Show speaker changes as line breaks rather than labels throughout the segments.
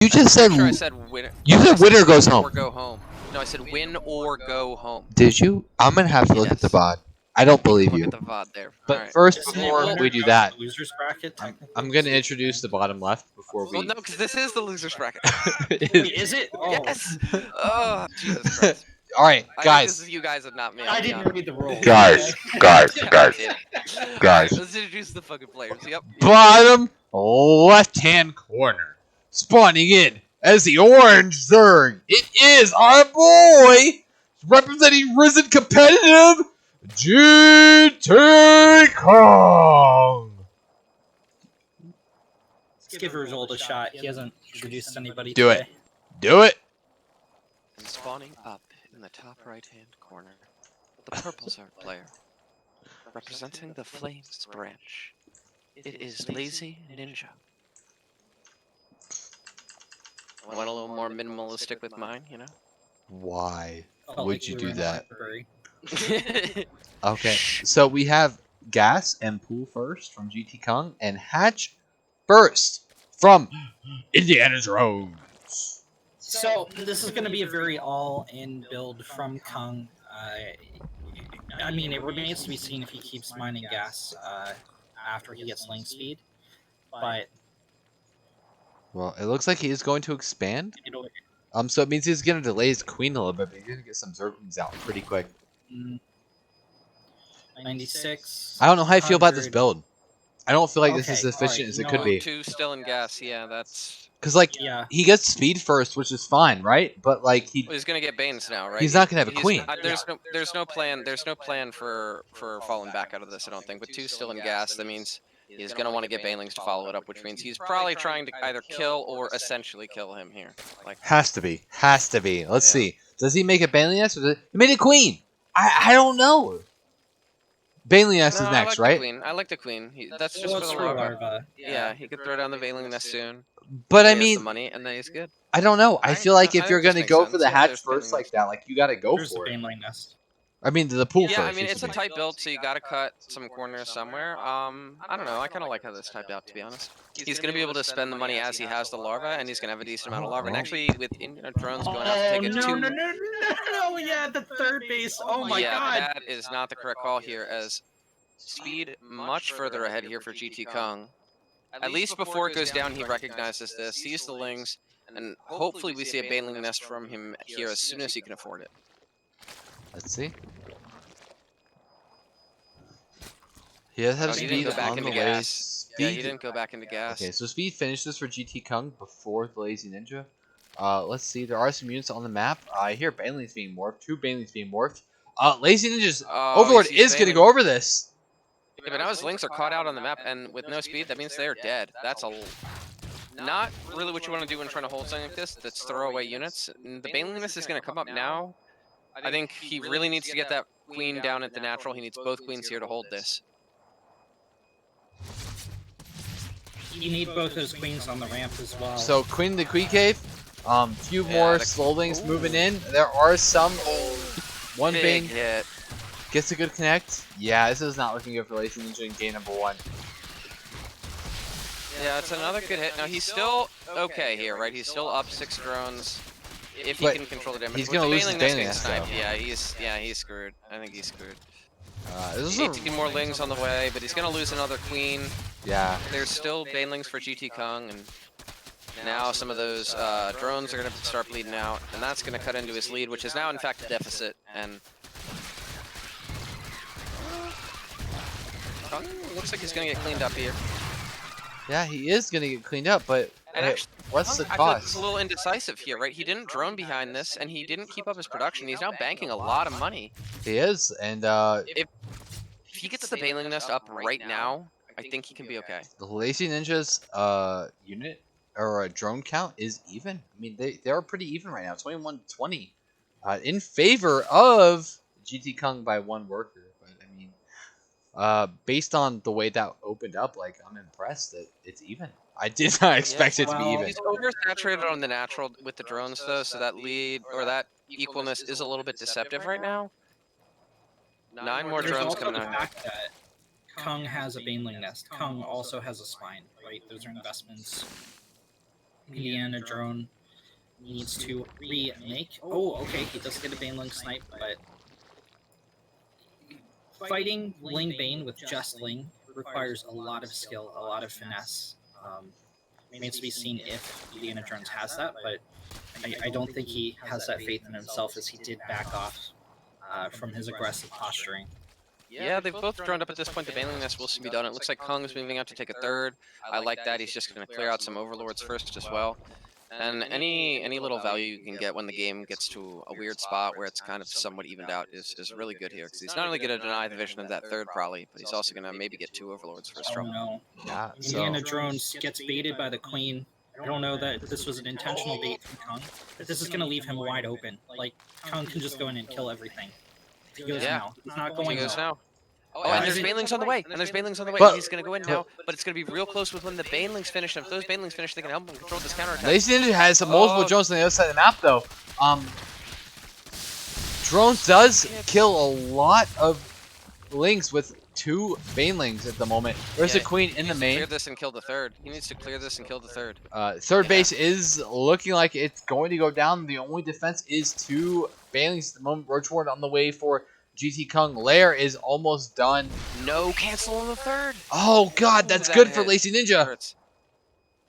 You just said.
Sure, I said winner.
You said winner goes home.
Or go home. No, I said win or go home.
Did you? I'm gonna have to look at the VOD. I don't believe you.
Look at the VOD there.
But
right.
first,
Isn't
before
winner
we do
goes
that,
to losers bracket.
I'm gonna introduce the bottom left before we.
Well, no, because this is the losers bracket.
Wait, is it? Oh.
Yes. Oh, Jesus Christ.
All right,
I think
guys.
this is you guys and not me.
I didn't read the rules.
Guys,
okay?
guys.
Alright, let's introduce the fucking players. Yep.
Bottom left-hand corner, spawning in as the orange Zerg. It is our boy, representing Risen Competitive, GTKung.
Let's give Rizold a shot. He hasn't introduced anybody
Do
today.
it. Do it.
And spawning up in the top right-hand corner, the purple Zerg player, representing the Flames branch. It is LazyNinja. Went a little more minimalistic with mine, you know?
Why
Felt
would
like
you
we
do
were in a
that?
library.
Okay, so we have Gas and Pool first from GTKung, and Hatch first from Indiana Jones.
So this is going to be a very all-in build from Kung. I mean, it remains to be seen if he keeps mining gas after he gets lane speed, but
Well, it looks like he is going to expand.
it'll.
So it means he's going to delay his queen a little bit, but he's going to get some Zerglings out pretty quick.
96.
I don't know how I feel about this
100.
build. I don't feel like this is
Okay,
as efficient
alright,
as
you
it
know
could
what?
be.
2 still in gas, yeah, that's...
Because, like,
Yeah.
he gets speed first, which is fine, right? But, like,
Well, he's gonna get Banes now, right?
he's not going to have a
He's-
queen.
There's no plan for falling back out of this, I don't think. With 2 still in gas, that means he's gonna want to get Banelings to follow it up, which means he's probably trying to either kill or essentially kill him here. Like,
Has to be. Has to be. Let's
Yeah.
see. Does he make a Baneling Nest? Or does he made a queen. I don't know. Baneling Nest
no,
is
I
next,
like
right?
The queen. I like the queen. That's just
Well,
for
it's
the
for
larva.
larva.
Yeah, he could throw down the Veiling Nest soon.
But
He
I
has the
mean,
money, and then he's good.
I don't know. I feel like
I
if you're
think
going
this
to go
makes
for the
sense.
hatch
There's
first
Baneling
like
Nest.
that, like you got to go
There's the
for it.
Baneling Nest.
I mean, the pool
Yeah,
first.
I mean, it's a
excuse me.
tight build, so you gotta cut some corners somewhere. I don't know. I kind of like how this typed out, to be honest. He's gonna be able to spend the money as he has the larva, and he's gonna have a decent amount of larva. And actually, with Indiana drones going out to take it
no,
to...
no, yeah, the third base. Oh my
yeah,
god.
that is not the correct call here, as speed much further ahead here for GTKung. At least before it goes down, he recognizes this, sees the lings, and hopefully we see a Baneling Nest from him here as soon as he can afford it.
Let's see. He does have
Oh, he didn't
speed
go back
on the
into
way.
gas. Yeah, he
Speed-
didn't go back into gas.
Okay, so speed finishes for GTKung before the LazyNinja. Let's see. There are some units on the map. I hear Banelings being morphed. 2 Banelings being morphed. LazyNinja's
Oh,
Overlord
he sees
is going to
Baneling.
go over this.
Yeah, but now his links are caught out on the map, and with no speed, that means they're dead. That's not really what you want to do when trying to hold something like this. That's throwaway units. And the Baneling Nest is going to come up now. I think he really needs to get that queen down at the natural. He needs both queens here to hold this.
You need both those queens on the ramp as well.
So Queen of the Queen Cave. Few
Yeah,
more
the-
Slowlings
Ooh.
moving in. There are some. One
Big
Bang
hit.
gets a good connect. Yeah, this is not looking good for LazyNinja in game number 1.
Yeah, it's another good hit. Now, he's still okay here, right? He's still up 6 drones. If he
But
can control the damage.
he's
With
gonna
the
lose his
Baneling Nest
Baneling
getting
Nest,
sniped,
though.
he's screwed. I think he's screwed.
This is a,
18 more lings on the way, but he's gonna lose another queen.
yeah.
There's still Banelings for GTKung, and now some of those drones are gonna start bleeding out, and that's gonna cut into his lead, which is now in fact a deficit. And Kung looks like he's gonna get cleaned up here.
Yeah, he is going to get cleaned up, but
And
hey,
actually,
what's the
I feel like it's
cost?
a little indecisive here, right? He didn't drone behind this, and he didn't keep up his production. He's now banking a lot of money.
He is, and
If he gets the Baneling Nest up right now, I think he can be okay.
the LazyNinja's unit or drone count is even. I mean, they are pretty even right now, 21-20, in favor of GTKung by 1 worker. But I mean, based on the way that opened up, like I'm impressed that it's even. I did not expect it to be
well,
even.
He's oversaturated on the natural with the drones, though, so that lead or that equalness is a little bit deceptive right now. 9 more
There's
drones
also
coming
the
out.
fact that Kung has a Baneling Nest. Kung also has a spine, right? Those are investments. Indiana drone needs to remake. Oh, okay, he does get a Baneling snipe, but fighting Ling Bane with just Ling requires a lot of skill, a lot of finesse. Remains to be seen if Indiana Jones has that, but I don't think he has that faith in himself, as he did back off from his aggressive posturing.
Yeah, they've both droned up at this point. The Baneling Nest will soon be done. It looks like Kung is moving out to take a third. I like that. He's just going to clear out some Overlords first as well. And any little value you can get when the game gets to a weird spot where it's kind of somewhat evened out is really good here. Because he's not only going to deny the vision of that third probably, but he's also going to maybe get 2 Overlords for his
Oh
trouble.
no.
Yeah.
Indiana Jones gets baited by the Queen. I don't know that this was an intentional bait from Kung, but this is going to leave him wide open. Like, Kung can just go in and kill everything. He goes now. He's not going
He goes
now.
now. Oh, and there's Banelings on the way. And there's Banelings on the way.
But-
He's going to go in now, but it's going to be real close with when the Banelings finish. And if those Banelings finish, they can help him control this counterattack.
LazyNinja has multiple drones on the other side of the map, though. Drone does kill a lot of Lings with 2 Banelings at the moment. There's a Queen in the main.
Clear this and kill the third. He needs to clear this and kill the third.
Third base is looking like it's going to go down. The only defense is 2 Banelings at the moment. Roachward on the way for GTKung. Lair is almost done.
No cancel on the third.
Oh god, that's
That
good for
hit.
LazyNinja.
Hurts.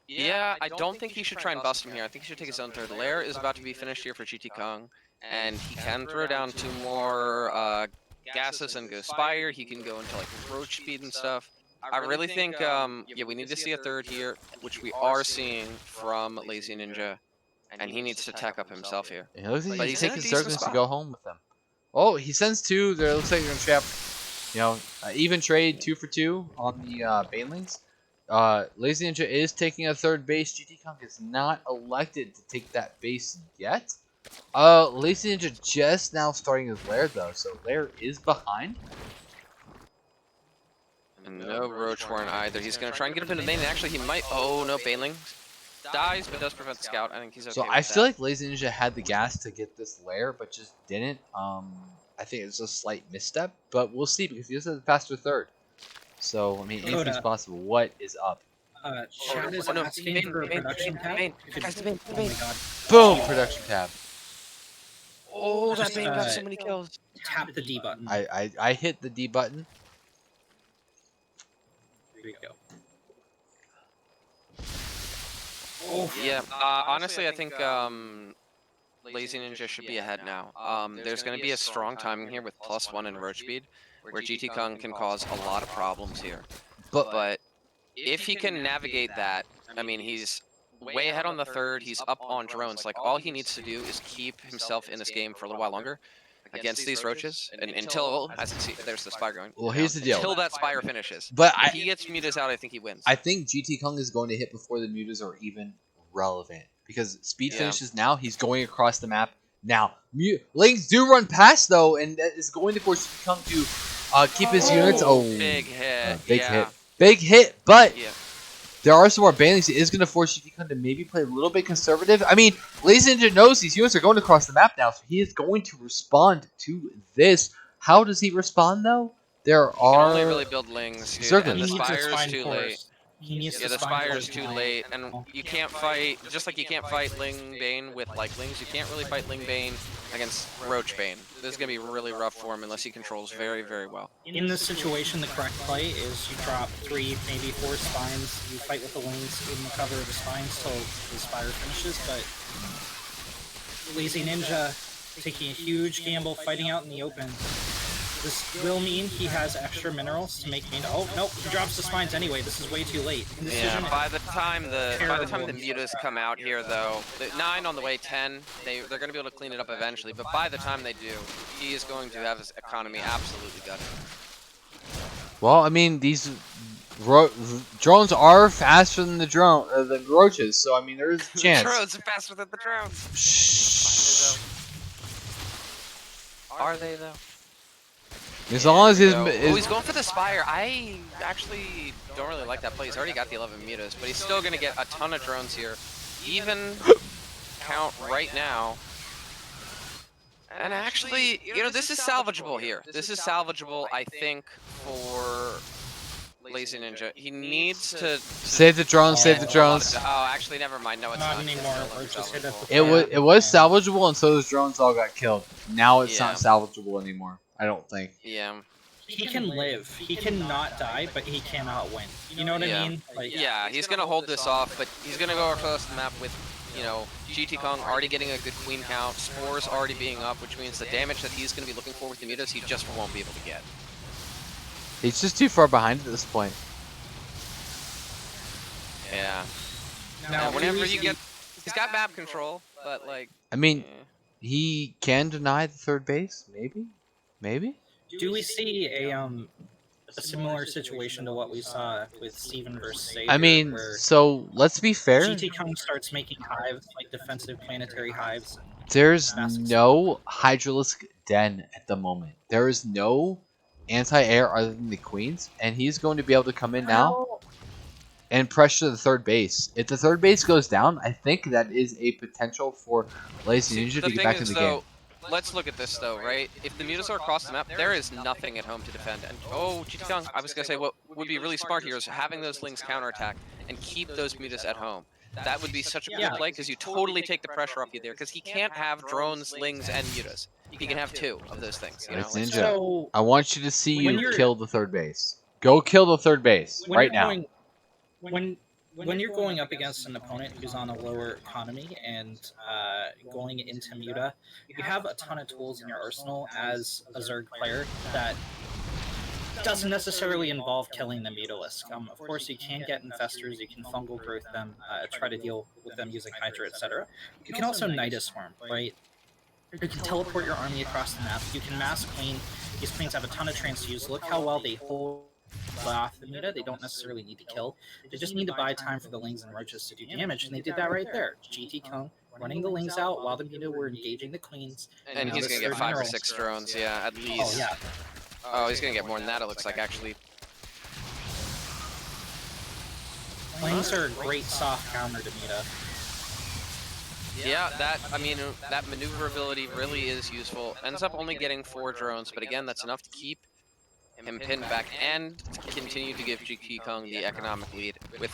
Yeah, I don't think he should try and bust him here. I think he should take his own third. Lair is about to be finished here for GTKung, and he can throw down 2 more gases and go Spire. He can go into like roach speed and stuff. I really think, yeah, we need to see a third here, which we are seeing from LazyNinja, and he needs to tech up himself here.
It looks like
But
he's
he's in a
taking
decent
Zerglings to
spot.
go home with them. Oh, he sends 2. There looks like they're gonna trap. You know, even trade 2 for 2 on the Banelings. LazyNinja is taking a third base. GTKung is not elected to take that base yet. LazyNinja just now starting his Lair though, so Lair is behind.
And no Roachworn either. He's going to try and get up into the main, and actually he might... Oh, no, Baneling dies, but does prevent the scout. I think he's okay
So
with
I feel
that.
like LazyNinja had the gas to get this Lair, but just didn't. I think it was a slight misstep, but we'll see because he just has a faster third. So I mean, anything's possible. What is up?
Chad is
Oh, no,
asking
Bane,
for a
Bane,
production
Bane,
tab.
Bane.
Could-
Guys, Bane,
Oh
Bane.
my god.
Boom! Production tab.
Oh, that
Just,
Bane got so many kills.
Tap the D button.
I hit the D button.
Here we go. Oh,
Yeah, honestly, I think LazyNinja should be ahead now. There's going to be a strong timing here with +1 in roach speed, where GTKung can cause a lot of problems here. But if he can navigate that, I mean, he's way ahead on the third. He's up on drones. Like, all he needs to do is keep himself in this game for a little while longer against these roaches, and until, as you see, there's the Spire going.
Well, here's the deal.
Until that Spire finishes.
But
If he gets Mutas out, I think he wins.
I think GTKung is going to hit before the mutas are even relevant because speed finishes now. He's going across the map now. Lings do run past though, and that is going to force GTKung to keep his units. Oh,
big hit.
big
yeah.
hit, big hit. But
Yeah.
there are some more Banelings. It is going to force GTKung to maybe play a little bit conservative. I mean, LazyNinja knows these units are going across the map now, so he is going to respond to this. How does he respond though? There
You can
are
only really build Lings, dude,
Zerglings.
and the
He needs to
Spire's
spine
too
force.
late.
He needs
Yeah,
to
the
spine
Spire's
force
too
tonight.
late, and you can't fight, just like you can't fight Ling Bane with like Lings, you can't really fight Ling Bane against Roach Bane. This is going to be really rough for him unless he controls very, very well.
In this situation, the correct play is you drop 3, maybe 4 spines. You fight with the wings in the cover of the spines till the Spire finishes. But LazyNinja taking a huge gamble, fighting out in the open. This will mean he has extra minerals to make main. Oh nope, he drops the spines anyway. This is way too late. Indecision.
Yeah, by the time the
Terrible.
mutas come out here, though, the 9 on the way, 10, they're going to be able to clean it up eventually. But by the time they do, he is going to have his economy absolutely gutted.
well, I mean, these drones are faster than the roaches, so I mean, there is a
The
chance.
drones are faster than the drones.
Shh.
Are they though?
As long as his,
Oh, he's going for the Spire. I actually don't really like that play. He's already got the 11 mutas, but he's still going to get a ton of drones here. Even count right now. And actually, you know, this is salvageable here. This is salvageable, I think, for LazyNinja. He needs to
Save the drones. Save the
get a lot
drones.
of- Oh, actually, never mind. No, it's
Not
not. It's
anymore.
still
Roach just hit us
unsalvageable.
with
It was salvageable, and so those drones all got killed. Now it's
Yeah.
not salvageable anymore. I don't think.
Yeah.
He can live. He cannot die, but he cannot win. You know what
Yeah.
I mean? Like,
Yeah, he's gonna hold this off, but he's gonna go across the map with, you know, GTKung already getting a good queen count, spores already being up, which means the damage that he's gonna be looking for with the mutas, he just won't be able to get.
He's just too far behind at this point.
Yeah.
now,
Whenever you get, he's got map control, but like,
I mean,
eh.
he can deny the third base. Maybe.
do we see a similar situation to what we saw with Steven versus Savior?
I mean,
where
so let's be fair.
GTKung starts making hives, like defensive planetary hives.
There's
Massive
no Hydralisk Den at the moment. There is no anti-air other than the queens, and he's going to be able to come in now and pressure the third base. If the third base goes down, I think that is a potential for LazyNinja to get back in the game.
Let's look at this though, right? If the mutas are across the map, there is nothing at home to defend. And oh, GTKung, I was gonna say what would be really smart here is having those lings counterattack and keep those mutas at home. That would be such a good play because you totally take the pressure off you there. Because he can't have drones, lings, and mutas. He can have two of those things. You know?
LazyNinja,
So
I want you to see
when
you
you're-
kill the third base. Go kill the third base
when
right
you're
now.
when you're going up against an opponent who's on a lower economy and going into Muta, you have a ton of tools in your arsenal as a Zerg player that doesn't necessarily involve killing the Mutalisk. Of course, you can get infestors, you can fungal growth them, try to deal with them using Hydra, etc. You can also Nidus Swarm, right? You can teleport your army across the map. You can mass queen. These queens have a ton of transfuse. Look how well they hold off the Muta. They don't necessarily need to kill. They just need to buy time for the lings and roaches to do damage, and they did that right there. GTKung running the lings out while the Muta were engaging the queens.
And he's gonna get 5 or 6 drones, yeah, at least.
Oh yeah.
Oh, he's gonna get more than that. It looks like actually.
Lings are a great soft counter to Muta.
Yeah, that maneuverability really is useful. Ends up only getting 4 drones, but again, that's enough to keep him pinned back and continue to give GTKung the economic lead with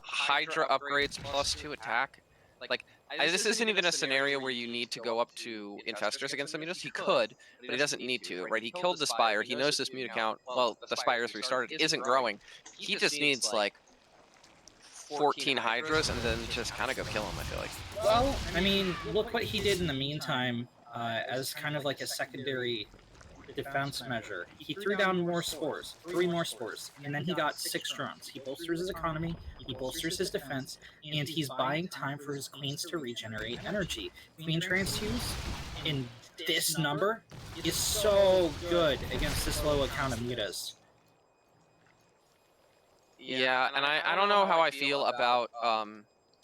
Hydra upgrades plus 2 attack. Like, this isn't even a scenario where you need to go up to infestors against the mutas. He could, but he doesn't need to, right? He killed the Spire. He knows this muta count, well, the Spire's restarted, isn't growing. He just needs, like, 14 Hydras and then just kind of go kill him, I feel like.
Well, I mean, look what he did in the meantime as kind of like a secondary defense measure. He threw down more spores, 3 more spores, and then he got 6 drones. He bolsters his economy, he bolsters his defense, and he's buying time for his queens to regenerate energy. Queen transfuse in this number is so good against this low account of mutas.
Yeah, and I don't know how I feel about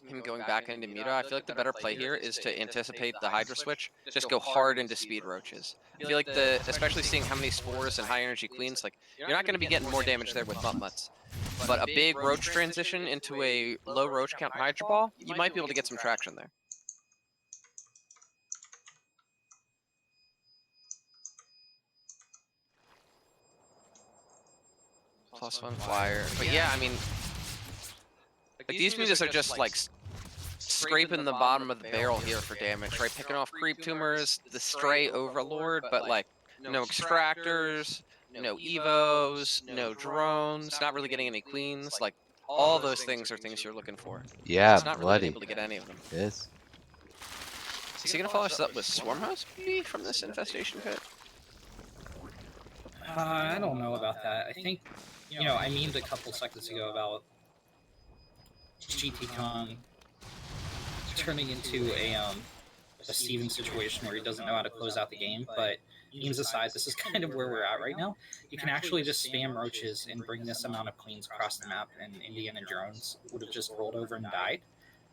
him going back into Muta. I feel like the better play here is to anticipate the Hydra switch, just go hard into speed roaches. I feel like especially seeing how many spores and high energy queens, like you're not going to be getting more damage there with mutts. But a big roach transition into a low roach count Hydra ball, you might be able to get some traction there. +1 flyer. But yeah, I mean, like these mutas are just like scraping the bottom of the barrel here for damage, right? Picking off creep tumors, the stray overlord, but like no extractors, no evos, no drones, not really getting any queens. Like all those things are things you're looking for.
Yeah,
He's not really
bloody.
able to get any of them.
It is.
Is he gonna follow us up with Swarmhouse maybe from this infestation pit?
I don't know about that. I think, you know, I memed a couple seconds ago about GTKung turning into a Steven situation where he doesn't know how to close out the game, but memes aside, this is kind of where we're at right now. You can actually just spam roaches and bring this amount of queens across the map, and Indiana drones would have just rolled over and died.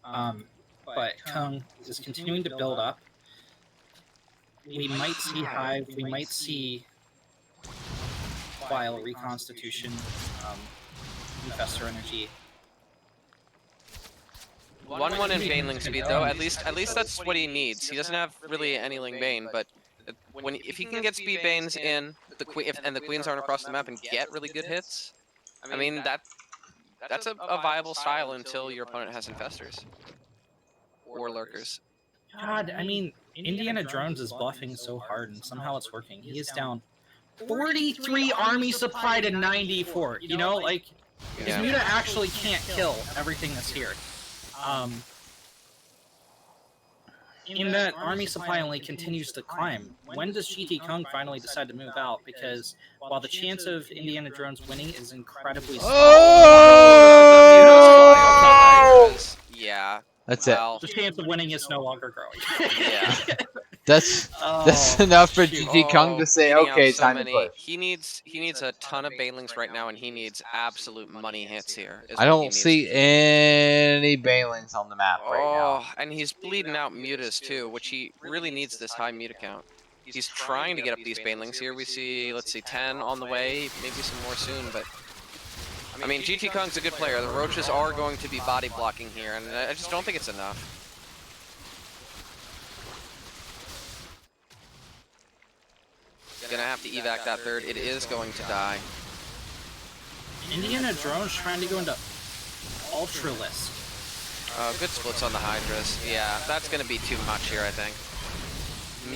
But Kung is continuing to build up. We might see Hive, we might see File Reconstitution, Infestor Energy.
1-1 in Baneling speed though. At least that's what he needs. He doesn't have really any Ling Bane, but if he can get speed Banes in, and the queens aren't across the map and get really good hits, I mean, that's a viable style until your opponent has infestors or lurkers.
God, I mean, Indiana Jones is buffing so hard, and somehow it's working. He is down 43 army supply to 94. You know, like, his
Yeah.
Muta actually can't kill everything that's here. And that army supply only continues to climb. When does GTKung finally decide to move out? Because while the chance of Indiana Jones winning is incredibly small,
yeah,
That's
well,
the chance of winning is no longer growing.
Yeah.
That's enough for GTKung to say,
beating out
okay,
so
time
many.
to push.
He needs a ton of banelings right now, and he needs absolute money hits here. Is
I
what he
don't
needs
see
to do.
any banelings on the map right now.
Oh, and he's bleeding out mutas too, which he really needs this high muta count. He's trying to get up these banelings here. We see, let's see, 10 on the way, maybe some more soon, but I mean, GTKung's a good player. The roaches are going to be body blocking here, and I just don't think it's enough. Gonna have to evac that third. It is going to die.
Indiana Jones trying to go into Ultralisk.
Good splits on the Hydras. Yeah, that's gonna be too much here, I think.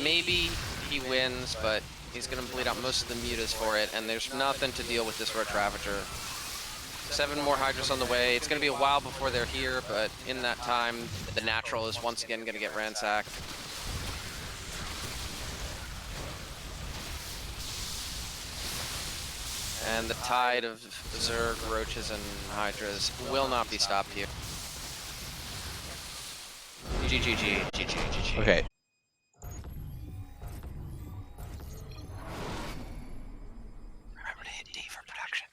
Maybe he wins, but he's gonna bleed out most of the mutas for it, and there's nothing to deal with this Roach Ravager. 7 more Hydras on the way. It's gonna be a while before they're here, but in that time, the natural is once again gonna get ransacked. And the tide of Zerg, Roaches, and Hydras will not be stopped here. GG.
Okay.
Remember to hit D for production.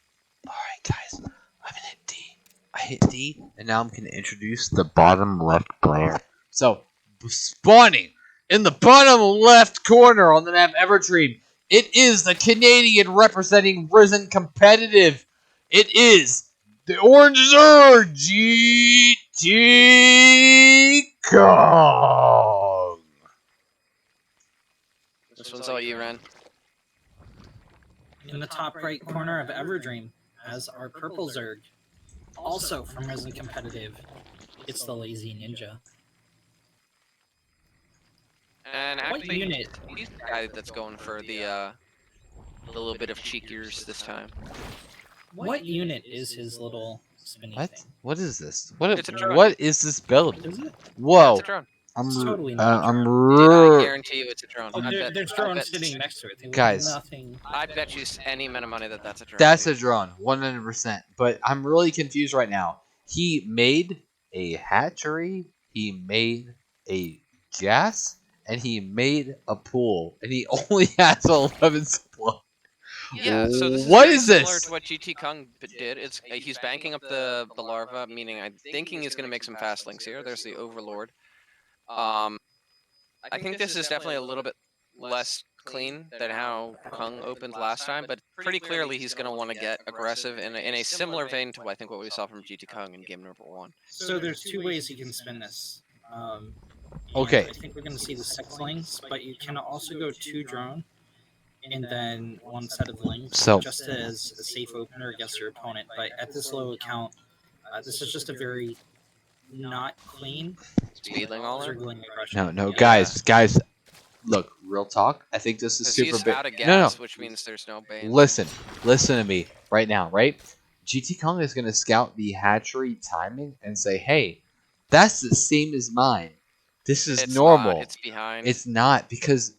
Alright, guys. I'm gonna hit D. I hit D, and now I'm gonna introduce the bottom left player. So, spawning in the bottom left corner on the map Everdream, it is the Canadian representing Risen Competitive. It is the Orange Zerg GTKung.
This one's all you, Ren.
In the top right corner of Everdream, as our purple Zerg, also from Risen Competitive, it's the LazyNinja.
And
What
actually,
unit?
he's the guy that's going for the little bit of cheekiers this time.
What unit is his little spinny
What?
thing?
What is this?
It's a drone.
What is this build?
Is it?
Whoa!
It's a drone.
It's totally not a
I'm
Dude, I guarantee you it's a drone.
Oh, there's
I
drones
bet,
sitting next to it. They look
Guys.
nothing.
I bet you any amount of money that that's a drone.
That's a
dude.
drone, 100%. But I'm really confused right now. He made a hatchery, he made a gas, and he made a pool, and he only has 11 supply.
Yeah, so this is
What
very
is
similar
this?
to what GTKung did. It's he's banking up the larva, meaning I'm thinking he's gonna make some fast links here. There's the Overlord. I think this is definitely a little bit less clean than how Kung opened last time, but pretty clearly he's gonna want to get aggressive in a similar vein to I think what we saw from GTKung in game number 1.
So there's 2 ways you can spin this. And
Okay.
I think we're going to see the 6 links, but you can also go 2 drone and then 1 set of links,
So-
just as a safe opener against your opponent. But at this low account, this is just a very not clean
Speedling all in.
Zergling aggression.
No,
Yeah.
guys. Look, real talk. I think this is
'Cause
super
he's
big.
out of
No,
gas, which means there's no bane.
Listen to me right now, right? GTKung is going to scout the hatchery timing and say, hey, that's the same as mine. This is
It's
normal.
not, it's behind.
It's not, because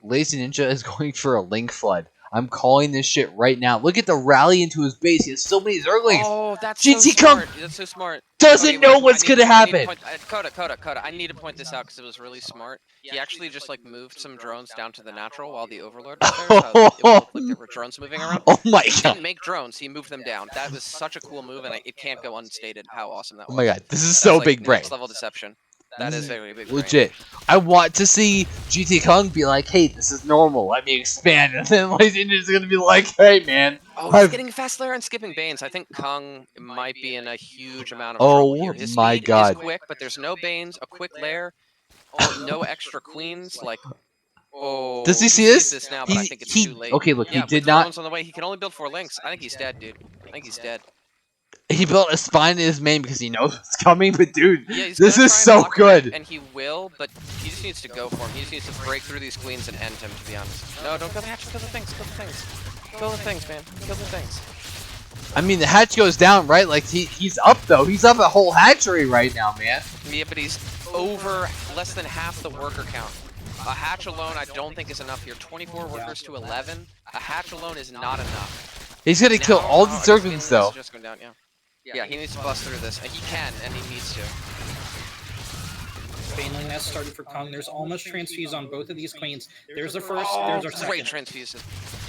LazyNinja is going for a link flood. I'm calling this shit right now. Look at the rally into his base. He has so many Zerglings.
Oh, that's
GT
so smart. That's so smart.
Doesn't
Okay,
know
wait,
what's
I need
going to
I need
happen.
Coda. I need to point this out because it was really smart. He actually just like moved some drones down to the natural while the Overlord was there, so it would look like there were drones moving around.
Oh my
He
god.
didn't make drones, he moved them down. That was such a cool move, and it can't go unstated how awesome that
Oh
was.
my god. This is
That's
so
like
big brain.
next level deception. That is very big brain.
Legit. I want to see GTKung be like, hey, this is normal. Let me expand. And then LazyNinja's going to be like, hey, man.
Oh, he's
I've-
getting fast layer and skipping banes. I think Kung might be in a huge amount of
Oh
trouble here. His
my
speed
god.
is quick, but there's no banes, a quick layer, no extra queens, like Oh,
Does he see
sees
this?
now, but I think it's too late.
Okay, look,
Yeah,
he did
with
not.
drones on the way. He can only build 4 links. I think he's dead, dude. I think he's dead.
He built a spine in his main because he knows it's coming. But dude,
Yeah, he's
this
gonna
is
try and
so
lock him in,
good.
and he will, but he just needs to go for him. He just needs to break through these queens and end him, to be honest. No, don't kill the hatch, kill the things, kill the things. Kill the things, man. Kill the things.
I mean, the hatch goes down, right? Like he's up though. He's up a whole hatchery right now, man.
Yeah, but he's over less than half the worker count. A hatch alone, I don't think is enough here. 24 workers to 11. A hatch alone is not enough.
He's gonna kill
Now,
all the
I guess
Zerglings
Baneliness
though.
is just going down, yeah. Yeah, he needs to bust through this. He can, and he needs to.
Baneling has started for Kung. There's almost transfuse on both of these queens. There's the first,
Oh,
there's our
great
second.
transfuses.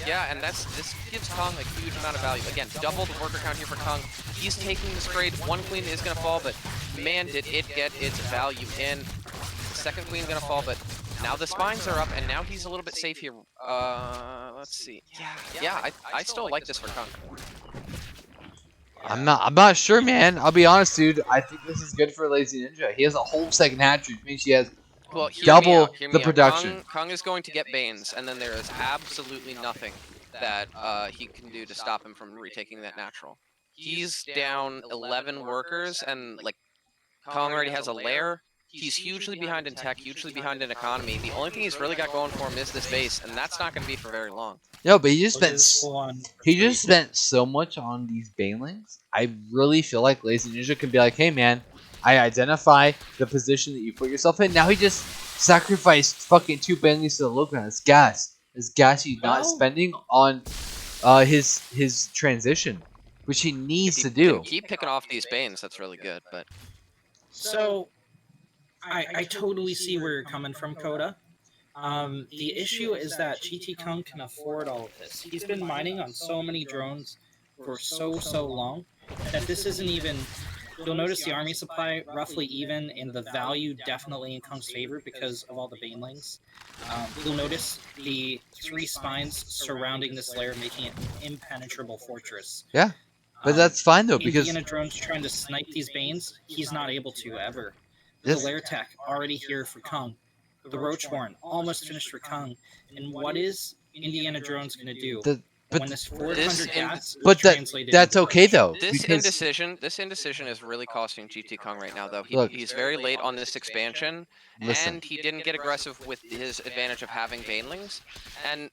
Yeah, and this gives Kung a huge amount of value. Again, double the worker count here for Kung. He's taking this trade. 1 queen is going to fall, but man, did it get its value in. The 2nd queen going to fall, but now the spines are up, and now he's a little bit safe here. Let's see. Yeah, I still like this for Kung.
I'm not sure, man. I'll be honest, dude. I think this is good for LazyNinja. He has a whole second hatchery, which means he has
Well, hear
double
me out, hear
the
me out.
production.
Kung is going to get Banes, and then there is absolutely nothing that he can do to stop him from retaking that natural. He's down 11 workers, and like Kung already has a lair. He's hugely behind in tech, hugely behind in economy. The only thing he's really got going for him is this base, and that's not going to be for very long.
No, but he just
Look at this
spent
full-on
he just spent so much on these banelings. I really feel like LazyNinja can be like, hey man, I identify the position that you put yourself in. Now he just sacrificed fucking 2 banelings to the low ground. It's gas. It's gas he's not spending on his transition, which he needs to do.
Keep picking off these Banes, that's really good, but
So, I totally see where you're coming from, Coda. The issue is that GTKung can afford all of this. He's been mining on so many drones for so long that this isn't even... You'll notice the army supply roughly even, and the value definitely in Kung's favor because of all the banelings. You'll notice the 3 spines surrounding this lair, making it an impenetrable fortress.
Yeah, but that's fine though because
Indiana drone's trying to snipe these Banes. He's not able to ever. The lair tech already here for Kung. The Roachhorn almost finished for Kung. And what is Indiana Jones going to do when this 400 gas is translated
that's
into
okay
Roach?
though.
This
Because
indecision is really costing GTKung right now, though.
Look.
He's very late on this expansion,
Listen.
and he didn't get aggressive with his advantage of having Banelings. And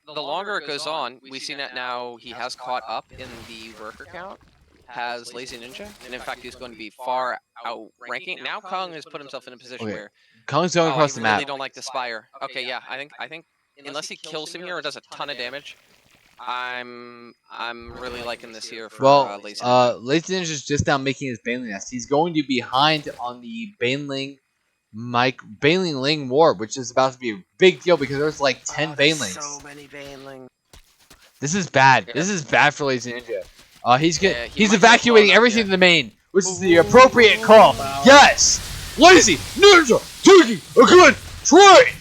the longer it goes on, we see that now he has caught up in the worker count, has LazyNinja, and in fact he's going to be far outranking. Now Kung has put himself in a position where
Kung's going across the
I
map.
really don't like the Spire. Okay, yeah, I think unless he kills him here or does a ton of damage, I'm really liking this here for
Well,
LazyNinja.
LazyNinja's just now making his Baneling nest. He's going to be behind on the Baneling Ling War, which is about to be a big deal because there's like 10 Banelings.
So many Banelings.
This is bad. This is bad for LazyNinja. He's
he might
evacuating
get blown up
everything
here.
to the main, which is the appropriate call.
Wow.
Yes, LazyNinja taking a good trade.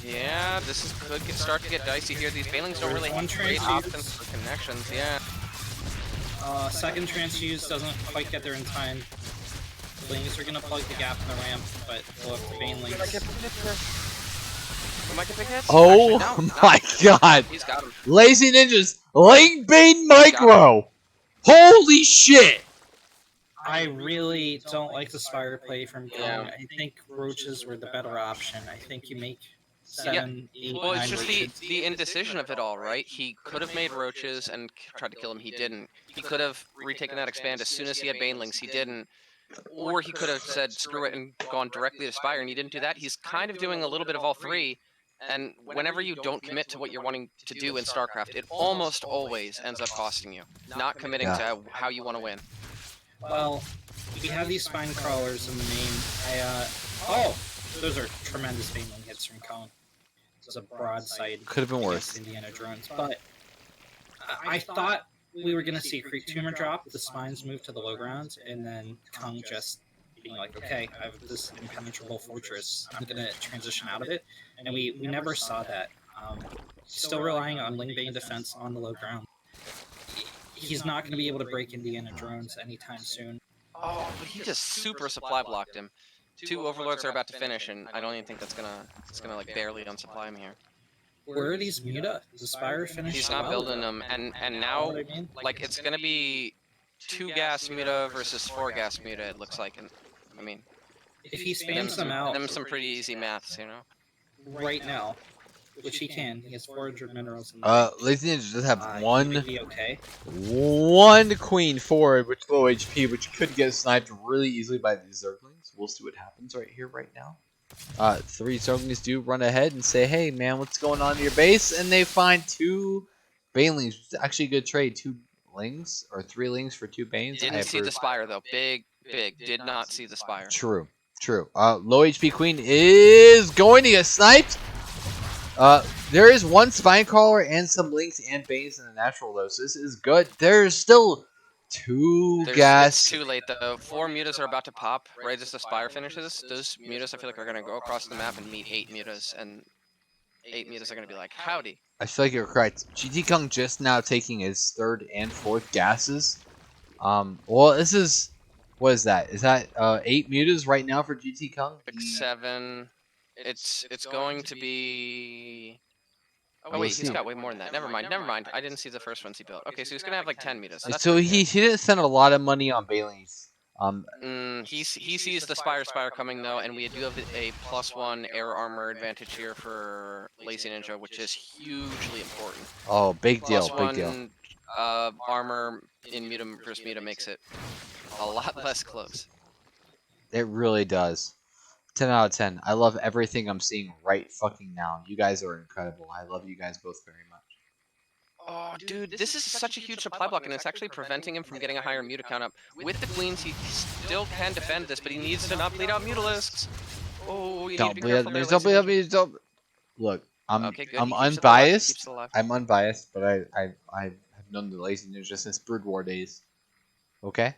Yeah, this could start to get dicey here. These Banelings don't really have great options for connections. Yeah.
Second transfuse doesn't quite get there in time. Blings are going to plug the gap in the ramp, but they'll have to Banelings.
Might get big hits.
Oh
Actually, no,
my god.
He's got him.
LazyNinja's Ling Bane Micro. Holy shit.
I really don't like the Spire play from Kung.
Yeah.
I think Roaches were the better option. I think you make 7, 8,
Well,
9
it's just
Roaches.
the indecision of it all, right? He could have made Roaches and tried to kill him. He didn't. He could have retaken that expand as soon as he had Banelings. He didn't. Or he could have said screw it and gone directly to Spire, and he didn't do that. He's kind of doing a little bit of all 3. And whenever you don't commit to what you're wanting to do in StarCraft, it almost always ends up costing you. Not committing to how you want to win.
Well, we have these spine crawlers in the main. Oh! Those are tremendous Baneling hits from Kung. This is a broadside.
Could have been
against
worse.
Indiana drones. But I thought we were going to see a Creep Tumor drop, the spines move to the low ground, and then Kung just being like, okay, I have this impenetrable fortress, I'm going to transition out of it. And we never saw that. Still relying on Ling Bane defense on the low ground. He's not going to be able to break Indiana drones anytime soon.
Oh, but he just super supply blocked him. 2 overlords are about to finish, and I don't even think it's gonna like barely unsupply him here.
Where are these muta? The Spire finish.
He's not building them, and now
What I mean?
like it's gonna be 2 gas muta versus 4 gas muta. It looks like, and I mean,
If he spams them out
them some pretty easy maths, you know.
right now, which he can, he has 400 minerals. In the
LazyNinja does have
he
one
might be okay.
queen forward, which low HP, which could get sniped really easily by these Zerglings. We'll see what happens right here, right now. 3 Zerglings do run ahead and say, "Hey, man, what's going on in your base?" And they find 2 Banelings, which is actually a good trade. 2 Lings or 3 Lings for 2 Banes.
Didn't see the Spire though. Big. Did not see the Spire.
True. Low HP Queen is going to get sniped. There is 1 Spine Crawler and some Lings and Banes in the natural though, so this is good. There's still 2 gas.
It's too late though. 4 mutas are about to pop right as the Spire finishes. Those mutas I feel like are gonna go across the map and meet 8 mutas, and 8 mutas are gonna be like, howdy.
I feel like you're correct. GTKung just now taking his 3rd and 4th gases. Well, this is, what is that? Is that 8 mutas right now for GTKung?
6, 7. It's going to be. Oh
We'll
wait,
see.
he's got way more than that. Never mind. I didn't see the first ones he built. Okay, so he's gonna have like 10 mutas. That's
So
pretty
he didn't spend a lot of money on Bailey's.
He sees the Spire coming though, and we do have a +1 air armor advantage here for LazyNinja, which is hugely important.
Oh, big deal, big deal.
+1 armor in muta versus muta makes it a lot less close.
It really does. 10 out of 10. I love everything I'm seeing right fucking now. You guys are incredible. I love you guys both very much.
Oh, dude, this is such a huge supply block, and it's actually preventing him from getting a higher muta count up. With the queens, he still can defend this, but he needs to not bleed out mutalisks. Oh, you need to be careful there, LazyNinja.
Don't. Look, I'm
Okay, good.
I'm
He keeps it alive, he keeps
unbiased.
it alive.
I'm unbiased, but I have known the LazyNinja since Brood War days. Okay.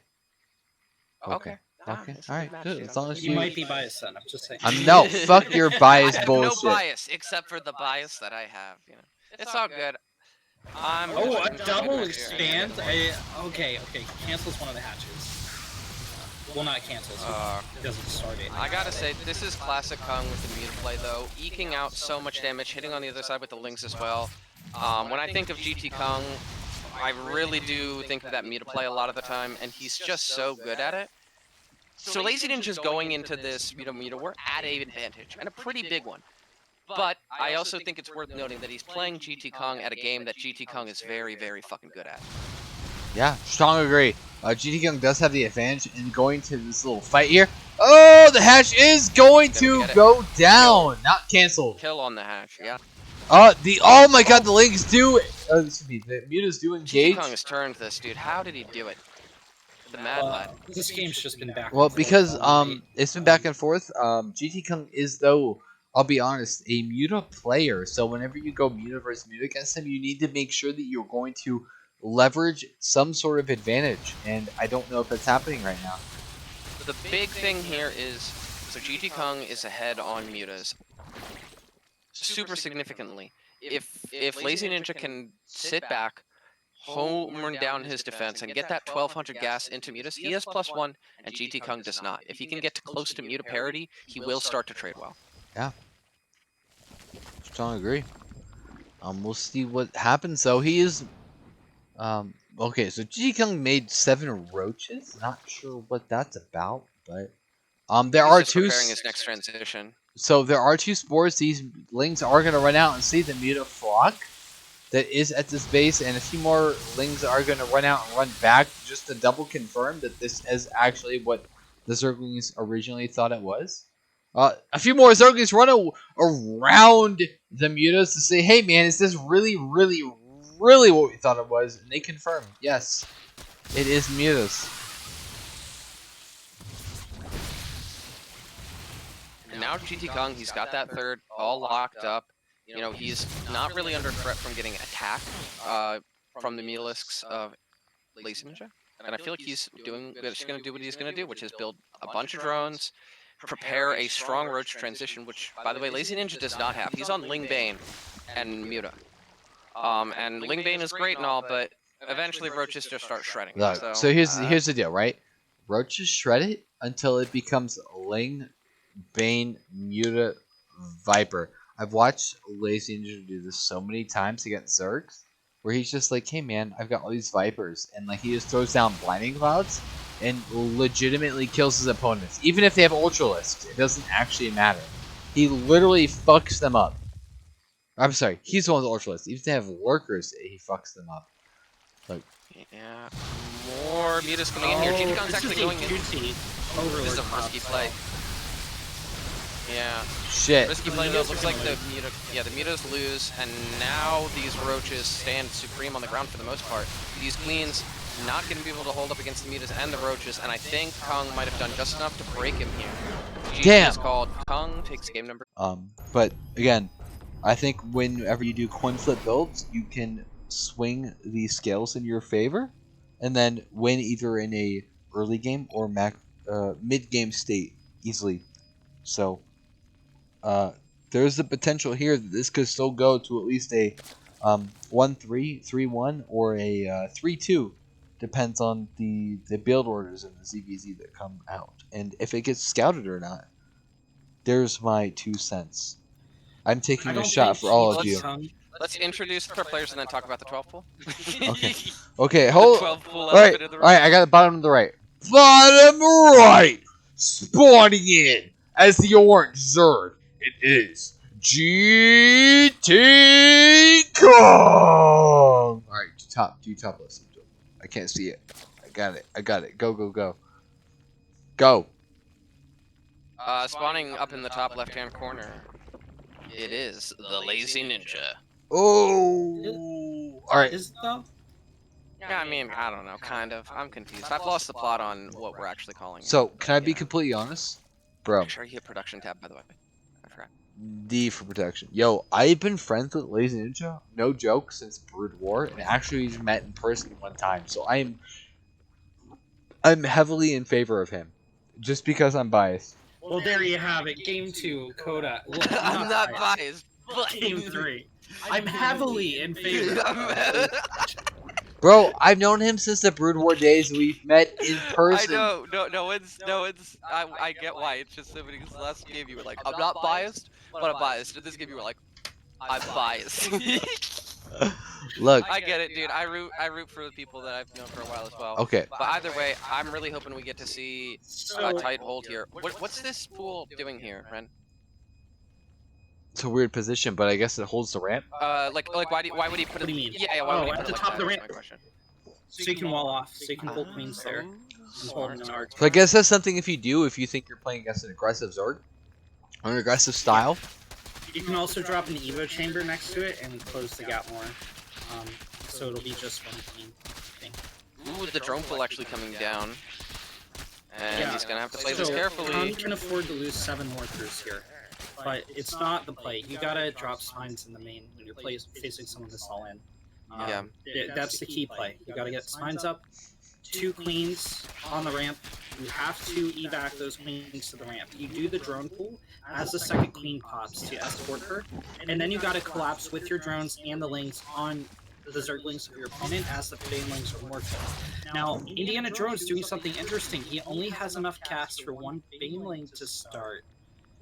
Okay.
Okay.
It's a
All right.
match,
Good.
dude.
As long as
You
you.
might be biased then. I'm just saying.
No. Fuck your bias
I have
bullshit.
no bias except for the bias that I have. You know, it's all good. I'm.
Oh,
just
a
gonna
double
make sure.
expand? Okay. Cancels one of the hatches. Well, not cancels. It doesn't start it.
I gotta say, this is classic Kung with the muta play though, eking out so much damage, hitting on the other side with the Lings as well. When I think of GTKung, I really do think of that muta play a lot of the time, and he's just so good at it. So LazyNinja's going into this muta, we're at an advantage, and a pretty big one. But I also think it's worth noting that he's playing GTKung at a game that GTKung is very, very fucking good at.
Yeah, strong agree. GTKung does have the advantage in going to this little fight here. Oh, the hatch is going to go down. Not canceled.
Kill on the hatch, yeah.
Oh my god, the Lings do. Excuse me, the mutas do engage.
GTKung has turned this, dude. How did he do it? The mad lad.
This game's just been back.
Well,
and forth
because
all night.
it's been back and forth. GTKung is, though, I'll be honest, a muta player. So whenever you go muta versus muta against him, you need to make sure that you're going to leverage some sort of advantage, and I don't know if it's happening right now.
The big thing here is, so GTKung is ahead on mutas super significantly. If LazyNinja can sit back, hone down his defense, and get that 1200 gas into mutas, he has +1, and GTKung does not. If he can get close to muta parity, he will start to trade well.
Yeah. Strong agree. We'll see what happens, though. He is... okay, so GTKung made 7 roaches. Not sure what that's about, but... there are
He's just
2...
preparing his next transition.
So there are 2 spores. These Lings are going to run out and see the muta flock that is at this base, and a few more Lings are going to run out and run back just to double confirm that this is actually what the Zerglings originally thought it was. A few more Zerglings run around the mutas to say, hey man, is this really what we thought it was? And they confirm, yes, it is mutas.
And now GTKung, he's got that 3rd all locked up. You know, he's not really under threat from getting attacked from the mutalisks of LazyNinja. And I feel like he's just going to do what he's going to do, which is build a bunch of drones, prepare a strong roach transition, which, by the way, LazyNinja does not have. He's on Ling Bane and muta. And Ling Bane is great and all, but eventually roaches just start shredding.
Look, so here's the deal, right? Roaches shred it until it becomes Ling Bane, Muta, Viper. I've watched LazyNinja do this so many times against Zergs, where he's just like, hey man, I've got all these Vipers, and like he just throws down blinding clouds and legitimately kills his opponents. Even if they have Ultralisks, it doesn't actually matter. He literally fucks them up. I'm sorry, he's the one with Ultralisks. Even if they have Lurkers, he fucks them up. Like,
Yeah, more Mutas coming in here. GTKung's actually going in. This is a risky play. Yeah.
shit.
Risky play though. Looks like the Mutas lose, and now these Roaches stand supreme on the ground for the most part. These Queens not going to be able to hold up against the Mutas and the Roaches, and I think Kung might have done just enough to break him here. GG
Damn.
is called. Kung takes game number.
But again, I think whenever you do coin flip builds, you can swing the scales in your favor, and then win either in a early game or mid game state easily. So there's the potential here that this could still go to at least a 1-3, 3-1, or a 3-2. Depends on the build orders and the ZVZ that come out, and if it gets scouted or not. There's my 2 cents. I'm taking a shot for all of you.
Let's introduce our players and then talk about the 12 pool.
Okay. Okay, hold.
12 pool
Alright, I got the bottom to the right. Bottom right! Spawning in as the orange Zerg. It is GTKung! Alright, do top list. I can't see it. I got it. Go. Go.
Spawning up in the top left-hand corner, it is the LazyNinja.
Oh! Alright.
Is though?
Yeah, I mean, I don't know, kind of. I'm confused. I've lost the plot on what we're actually calling it.
So, can I be completely honest? Bro.
Make sure you hit production tab, by the way. I forgot.
D for protection. Yo, I've been friends with LazyNinja, no joke, since Brood War, and actually we've met in person one time. So I'm heavily in favor of him, just because I'm biased.
Well, there you have it. Game 2, Coda. Well,
I'm not biased, but...
Game 3. I'm heavily in favor.
Bro, I've known him since the Brood War days. We've met in person.
I know, no one's, I get why. It's just so many, because last game you were like, I'm not biased, but I'm biased. In this game you were like, I'm biased.
Look.
I get it, dude. I root for the people that I've known for a while as well.
Okay.
But either way, I'm really hoping we get to see a tight hold here. What's this pool doing here, Ren?
It's a weird position, but I guess it holds the ramp.
Like why would he put it?
What do you mean?
Yeah, why would he
at
put
the
it
top
like
of the
that?
ramp.
That's my question.
So you can wall off. So you can pull queens there.
Smart.
So I guess that's something if you think you're playing against an aggressive Zerg, or an aggressive style.
You can also drop an Evo chamber next to it and close the gap more. So it'll be just one queen thing.
Ooh, the drone pool actually coming down. And
Yeah,
he's gonna have to play this
so
carefully.
Kung can afford to lose 7 workers here. But it's not the play. You gotta drop spines in the main when you're facing someone this all in.
Yeah.
That's the key play. You gotta get spines up, 2 queens on the ramp. You have to evac those queens to the ramp. You do the drone pool as the second queen pops to escort her, and then you gotta collapse with your drones and the lings on the Zerglings of your opponent as the Banelings are more killed. Now, Indiana Jones doing something interesting. He only has enough casts for 1 Baneling to start.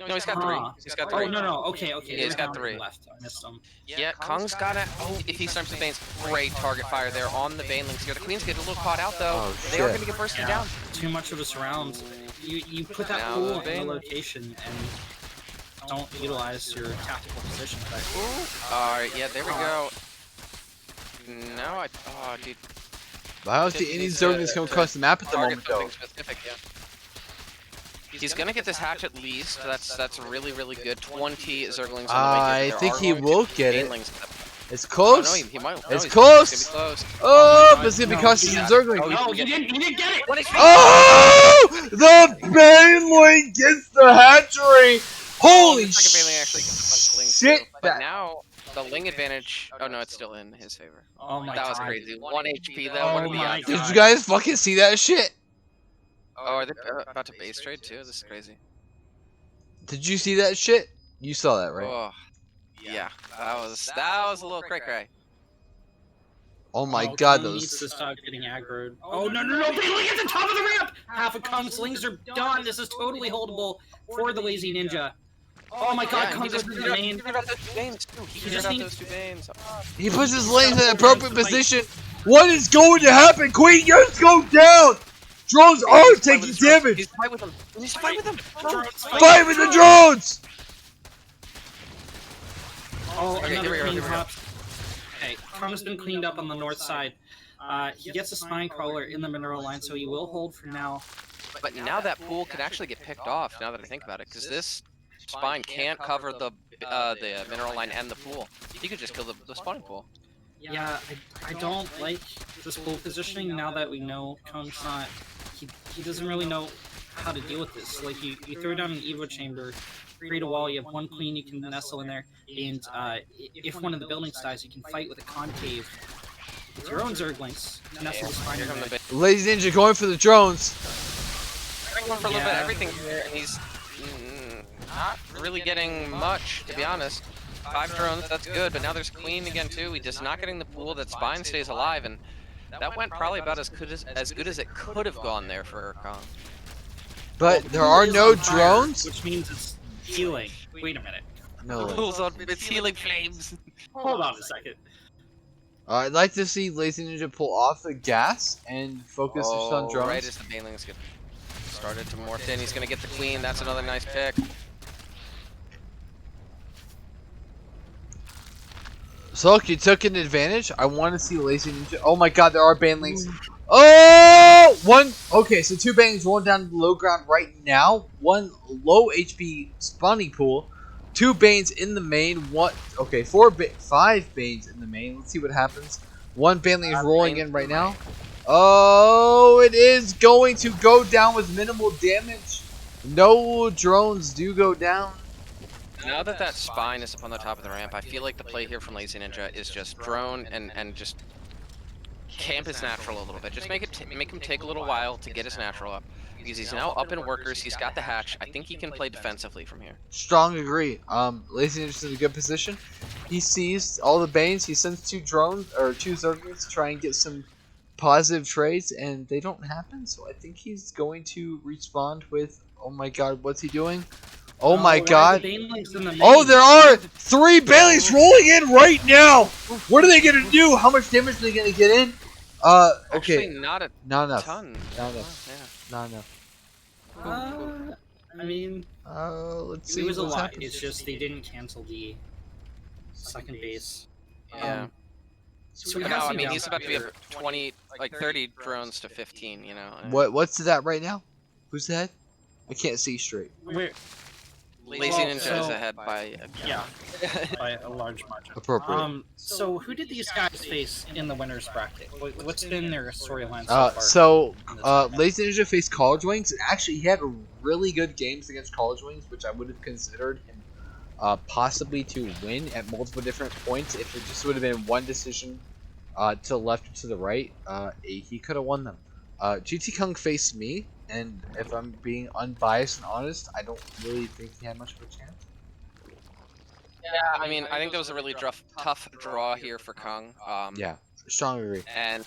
No, he's got 3. He's got 3.
Oh, no. Okay.
Yeah, he's got 3
left. I missed him.
Yeah, Kung's got it. Oh, if he starts the Banes, great target fire there on the Banelings here. The Queens get a little caught out though.
Oh,
they are
shit.
going to get bursted
Yeah,
down.
too much of a surround. You put that
Now
pool
the
in
Bane.
the location and don't utilize your tactical position.
Alright, yeah, there we go. Now oh, dude.
But how is the Indian Zerglings coming across the map at the
Target
moment, though?
something specific, yeah. He's gonna get this hatch at least. That's really good. 20 Zerglings on the way.
I
There
think
are
he
going to
will
be
get it.
Banelings.
It's
Oh,
close.
no, he might.
It's
no,
close.
It's gonna be close.
Oh,
my
but it's gonna be
God,
costing
no,
some Zerglings.
Oh,
No, you didn't get it!
What is
Oh! The Baneling gets the hatchery! Holy
the second Baneling actually gets a bunch of lings
shit!
too. But now the Ling advantage. Oh no, it's still in his favor.
Oh my
That was
God.
crazy. 1 HP though.
Oh
What are the
my
odds?
Did
God.
you guys fucking see that shit?
Oh, are they about to base trade too? This is crazy.
Did you see that shit? You saw that, right?
Oh, yeah. That was a little cray.
Oh my
Oh,
god,
Kung needs to
those.
stop getting aggroed. Oh no! Baneling at the top of the ramp! Half of Kung's lings are done. This is totally holdable. for the LazyNinja. Oh my god,
Yeah,
Kung
he just
goes to the main.
figured out those two banes too. He figured out those two banes.
He puts his lanes in the appropriate position. What is going to happen? Queen, just go down. Drones are taking damage.
He's fight with him. He's fight with him.
Fight with the drones.
Oh,
Okay,
another
here we
clean
go.
top. Okay, Kung's been cleaned up on the north side. He gets a spine crawler in the mineral line, so he will hold for now.
But now that pool can actually get picked off. Now that I think about it, because this spine can't cover the mineral line and the pool. He could just kill the spawning pool.
Yeah, I don't like this pool positioning now that we know Kung's not. He doesn't really know how to deal with this. Like, you throw down an Evo chamber, create a wall, you have one queen you can nestle in there, and if one of the buildings dies, you can fight with a concave with your own Zerglings to nestle the spine in there.
LazyNinja going for the drones.
Going for a little bit of everything here, and he's not really getting much, to be honest. 5 drones, that's good, but now there's queen again too. He's just not getting the pool. That spine stays alive, and that went probably about as good as it could have gone there for Kung.
But there are no drones.
Which means it's healing. Wait a minute.
No.
Pool's on, it's healing flames.
Hold on a second.
I'd like to see LazyNinja pull off the gas and focus just on drones.
Right as the banelings get started to morph in, he's gonna get the queen. That's another nice pick.
So look, you took an advantage. I want to see LazyNinja. Oh my god, there are banelings. Oh! One. Okay, so 2 banelings rolling down the low ground right now. 1 low HP spawning pool. 2 banes in the main. 5 banes in the main. Let's see what happens. 1 baneling is rolling in right now. Oh, it is going to go down with minimal damage. No drones do go down.
Now that spine is up on the top of the ramp, I feel like the play here from LazyNinja is just drone and just camp his natural a little bit. Just make him take a little while to get his natural up. Because he's now up in workers, he's got the hatch. I think he can play defensively from here.
Strong agree. LazyNinja's in a good position. He sees all the banes. He sends 2 drones or 2 Zerglings to try and get some positive trades, and they don't happen. So I think he's going to respond with, oh my god, what's he doing? Oh my god. Oh, there are 3 banelings rolling in right now. What are they going to do? How much damage are they going to get in? Okay.
Actually, not
enough.
ton.
Not enough.
Yeah.
Not enough.
I mean,
let's see.
it was a
what's
lot.
happening.
It's just they didn't cancel the second base.
Yeah.
So
But now, I mean, he's about to be up 30 drones to 15, you know.
What's that right now? Who's ahead? I can't see straight.
LazyNinja is
so-
ahead by
by a large margin.
Appropriate.
So who did these guys face in the winners bracket? What's been their storyline so far?
LazyNinja faced College Wings. Actually, he had really good games against College Wings, which I would have considered him possibly to win at multiple different points. If it just would have been one decision to the left or to the right, he could have won them. GTKung faced me, and if I'm being unbiased and honest, I don't really think he had much of a chance.
Yeah, I mean, I think that was a really tough draw here for Kung.
Yeah, strong agree.
And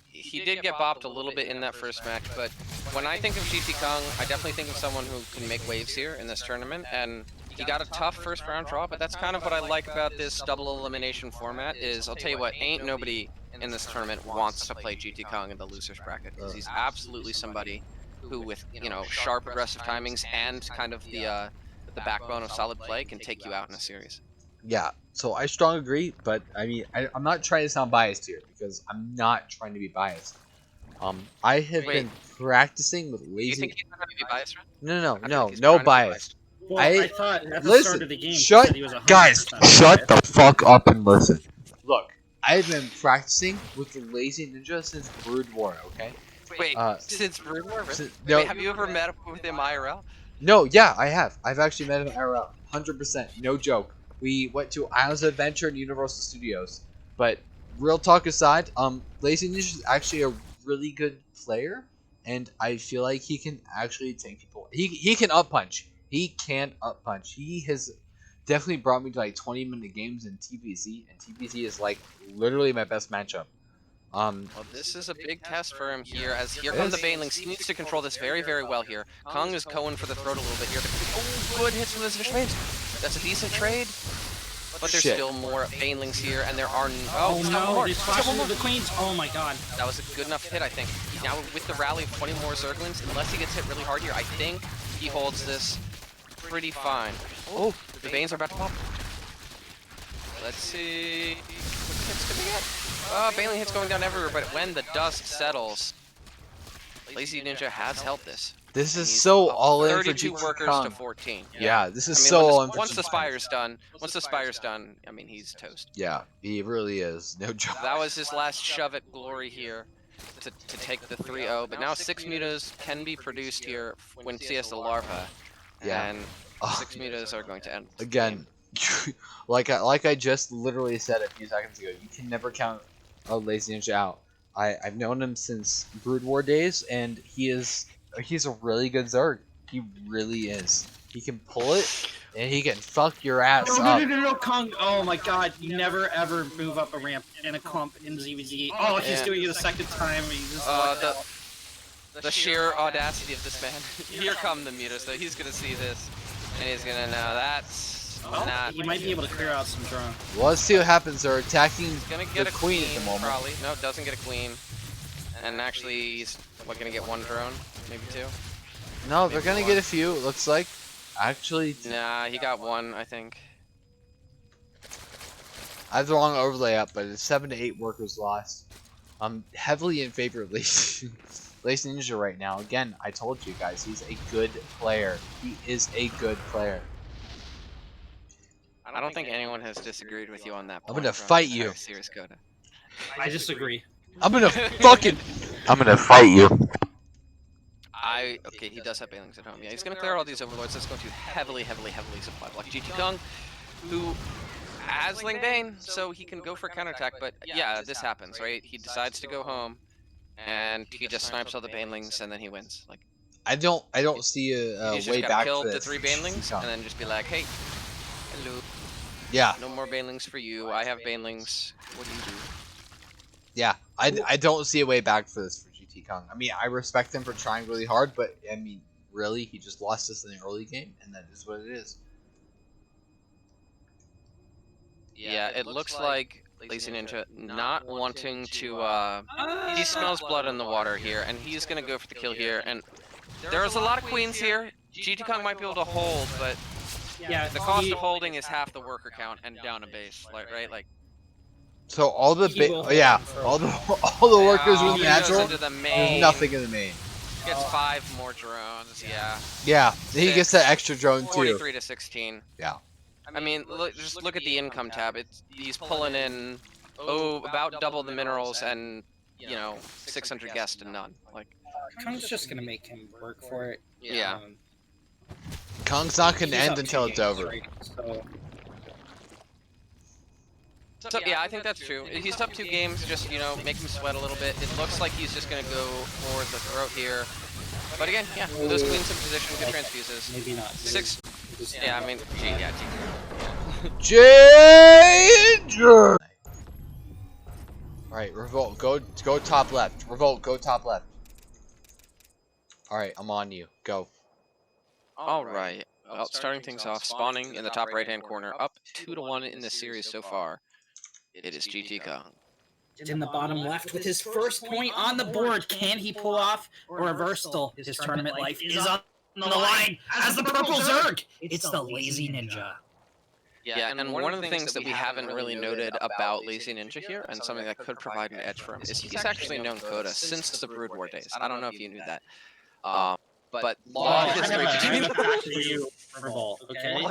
he did get bopped a little bit in that first match, but when I think of GTKung, I definitely think of someone who can make waves here in this tournament, and he got a tough first round draw, but that's kind of what I like about this double elimination format is, I'll tell you what, ain't nobody in this tournament wants to play GTKung in the losers bracket, because he's absolutely somebody who, with, you know, sharp aggressive timings and kind of the backbone of solid play, can take you out in a series.
Yeah, so I strongly agree, but I mean, I'm not trying to sound biased here, because I'm not trying to be biased. I have been practicing with Lazy.
You think he's not going to be biased, right?
No bias.
Well, I thought at the
listen,
start of the game, he
shut-
said he was 100%
guys,
Shut the fuck up and listen.
Look, I've been practicing with the LazyNinja since Brood War, okay?
Wait, since Brood War? Really?
No,
Wait, have you ever met up with him IRL?
no, yeah, I have. I've actually met him IRL, 100%, no joke. We went to Islands of Adventure and Universal Studios. But real talk aside, LazyNinja is actually a really good player, and I feel like he can actually take people. He can up punch. He can up punch. He has definitely brought me to like 20-minute games in TBZ, and TBZ is like literally my best matchup.
Well, this is a big test for him here, as here come the banelings. He needs to control this very, very well here. Kung is going for the throat a little bit here. Oh, good hits from those fishmains. That's a decent trade. But there's still more banelings here, and there are
Oh no, they splashed the queens. Oh my god.
That was a good enough hit, I think. Now with the rally of 20 more Zerglings, unless he gets hit really hard here, I think he holds this pretty fine. Oh, the Banes are about to pop. Let's see. What hits can we get? Baneling hits going down everywhere, but when the dust settles, LazyNinja has held this.
This is so all in for
32 workers to
GTKung.
14.
Yeah, this is so all in for
once the
GTKung.
spire's done, I mean, he's toast.
Yeah, he really is. No joke.
That was his last shove at glory here to take the 3-0, but now 6 mutas can be produced here when CS the larva.
Yeah.
And 6 mutas are going to end.
Again, like I just literally said a few seconds ago, you can never count a LazyNinja out. I've known him since Brood War days, and he's a really good Zerg. He really is. He can pull it, and he can fuck your ass up.
No, Kung. Oh my god, you never ever move up a ramp in a clump in ZVZ. Oh, he's doing it a second time.
The sheer audacity of this man. Here come the mutas, though. He's gonna see this, and he's gonna know that's not.
He might be able to clear out some drone.
Well, let's see what happens. They're attacking
Gonna get
the
a
queen at the moment.
Probably. No, doesn't get a queen. And actually, he's gonna get 1 drone, maybe 2.
No,
Maybe
they're gonna
1.
get a few. It looks like. Actually,
Nah, he got 1, I think.
I have the wrong overlay up, but it's 7 to 8 workers lost. I'm heavily in favor of LazyNinja right now. Again, I told you guys, he's a good player. He is a good player.
I don't think anyone has disagreed with you on that point.
I'm gonna fight you.
Serious Coda.
I disagree.
I'm gonna fight you.
Okay, he does have banelings at home. Yeah, he's gonna clear all these overlords. That's going to heavily supply block GTKung, who has Ling Bane, so he can go for counterattack. But yeah, this happens, right? He decides to go home, and he just snipes all the banelings, and then he wins. Like,
I don't see a
he's
way
just
back
gotta kill
for
the
this.
3 banelings, and then just be like, hey, hello,
Yeah,
no more banelings for you. I have banelings. What do you do?
yeah. I don't see a way back for this for GTKung. I mean, I respect him for trying really hard, but I mean, really, he just lost us in the early game, and that is what it is.
Yeah, it looks like LazyNinja not wanting to, he smells blood in the water here, and he's gonna go for the kill here, and there's a lot of queens here. GTKung might be able to hold, but
Yeah,
the cost of holding is half the worker count and down a base, right? Like,
So all the
He will
yeah,
hold
all the workers
oh,
with
he
natural.
goes into the
There's
main,
nothing in the main.
gets 5 more drones, yeah.
Yeah, he gets that extra drone too.
43 to 16.
Yeah.
I mean, just look at the income tab. He's pulling in, about double the minerals and, 600 guests to none. Like,
Kung's just gonna make him work for it.
yeah.
Kung's not gonna
He's
end
up
until
2
it's
games,
over.
right?
So, yeah, I think that's true. He's up 2 games, just, make him sweat a little bit. It looks like he's just gonna go for the throat here. But again, yeah, those queens in position, good transfuses.
Maybe not.
6, yeah, I mean, G.
Ginger. All right, Revolt, go top left. Revolt, go top left. All right, I'm on you. Go.
Alright, well, starting things off, spawning in the top right-hand corner, up 2 to 1 in this series so far. It is GTKung.
In the bottom left with his first point on the board. Can he pull off a reversal? His tournament life is on the line as the purple Zerg. It's the LazyNinja.
Yeah, and one of the things that we haven't really noted about LazyNinja here, and something that could provide an edge for him, is he's actually known Coda since the Brood War days. I don't know if you knew that. But long history between
you, Revolt, okay?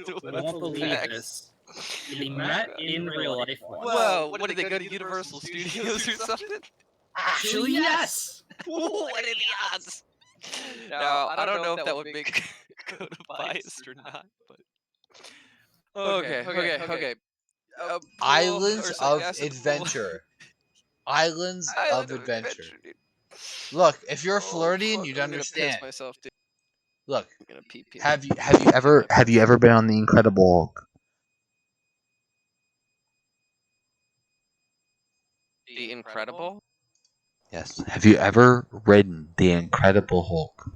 You won't believe this. They met in real life once.
Whoa, what did they go to Universal Studios or something?
Actually, yes!
What are the odds? Now, I don't know if that would make Coda biased or not, but... Okay.
Islands of Adventure. Islands of Adventure. Look, if you're flirting, you'd understand. Look, have you ever been on the Incredible Hulk?
The Incredible?
Yes. Have you ever ridden the Incredible Hulk?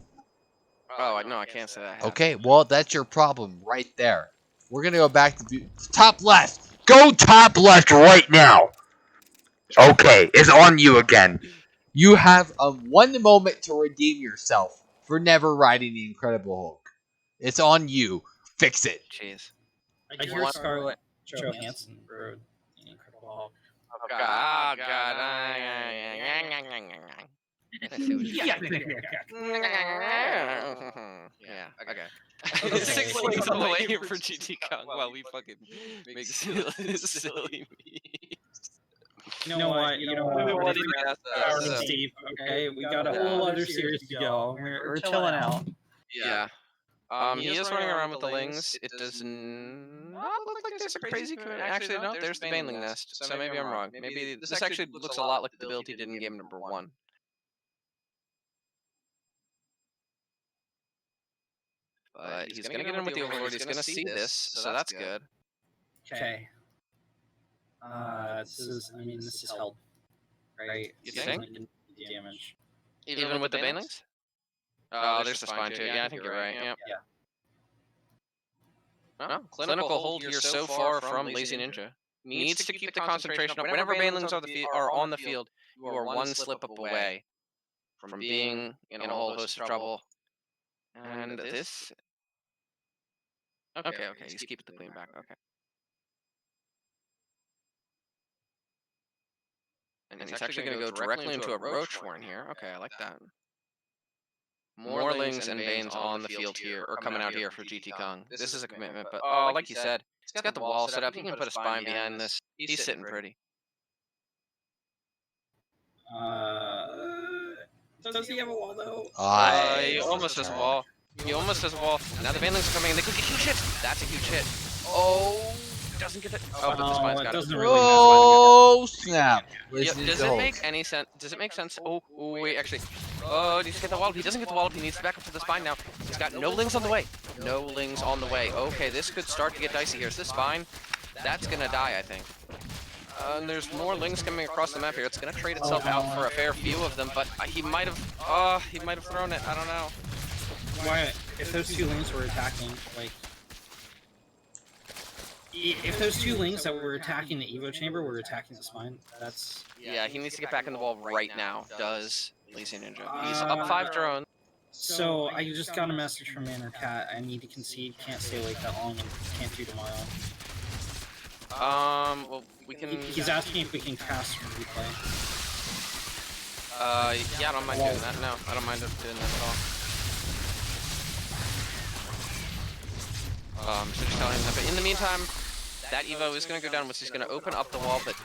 Oh, no, I can't say that. I have.
Okay, well, that's your problem right there. We're gonna go back to top left. Go top left right now. Okay, it's on you again. You have 1 moment to redeem yourself for never riding the Incredible Hulk. It's on you. Fix it.
Jeez.
I hear Scarlett Johansson rode the Incredible Hulk.
Oh, God. Oh, God. I see what you're saying. Yeah, okay. 6 links on the way here for GTKung while we fucking make silly memes.
You know what? You know what? Steve, okay? We got a whole other series to go. We're chilling out.
Yeah. He is running around with the lings. It does not look like there's a crazy command. Actually, no, there's the Baneling Nest. So maybe I'm wrong. Maybe this actually looks a lot like the build he did in game number 1. But he's gonna get in with the Overlord. He's gonna see this, so that's good.
Okay. This is held, right?
You think?
Damage.
Even with the Banelings? Oh, there's the spine too. Yeah, I think you're right. Yep.
Yeah.
No, clinical hold here so far from LazyNinja. Needs to keep the concentration up. Whenever Banelings are on the field, you are 1 slip up away from being in a whole host of trouble. And this... Okay, he's keeping the queen back, okay. And he's actually going to go directly into a Roach Horn here. Okay, I like that. More Lings and Banes on the field here, or coming out here for GTKung. This is a commitment, but like you said, he's got the wall set up. He can put a spine behind this. He's sitting pretty.
Does he have a wall though?
He almost has a wall. He almost has a wall. Now the Banelings are coming in. They could get huge hit. That's a huge hit. Oh, doesn't get it. Oh, but the spine's got it.
Oh, snap.
Yeah, does it make any sense? Does it make sense? Oh, wait, actually. Oh, he just get the wallop. He doesn't get the wallop. He needs to back up to the spine now. He's got no lings on the way. No lings on the way. Okay, this could start to get dicey here. Is this spine? That's gonna die, I think. And there's more lings coming across the map here. It's gonna trade itself out for a fair few of them, but he might have thrown it. I don't know.
Why? If those 2 lings were attacking, like, if those 2 lings that were attacking the Evo chamber were attacking the spine, that's...
Yeah, he needs to get back in the wall right now. Does LazyNinja? He's up 5 drones.
So I just got a message from Man or Cat. I need to concede. Can't stay awake that long and can't do tomorrow.
Well, we can...
He's asking if we can cast from replay.
Yeah, I don't mind doing that. No, I don't mind doing that at all. So just telling him that. But in the meantime, that Evo is going to go down, which is going to open up the wall, but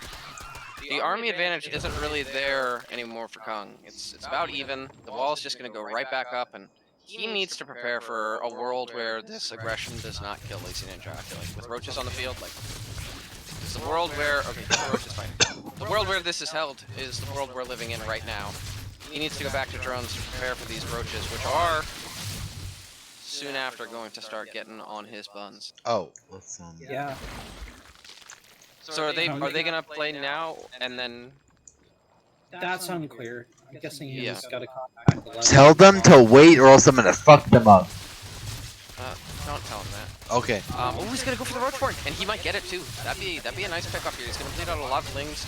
the army advantage isn't really there anymore for Kung. It's about even. The wall is just going to go right back up, and he needs to prepare for a world where this aggression does not kill LazyNinja. I feel like with roaches on the field, like it's the world where the roach is fighting. The world where this is held is the world we're living in right now. He needs to go back to drones to prepare for these roaches, which are soon after going to start getting on his buns.
Oh, let's
Yeah.
So are they gonna play now and then?
That's unclear. I'm guessing he's got to contact the
tell them to wait, or else I'm gonna fuck them up.
Don't tell him that.
Okay.
Oh, he's gonna go for the roach horn, and he might get it too. That'd be a nice pickup here. He's gonna bleed out a lot of lings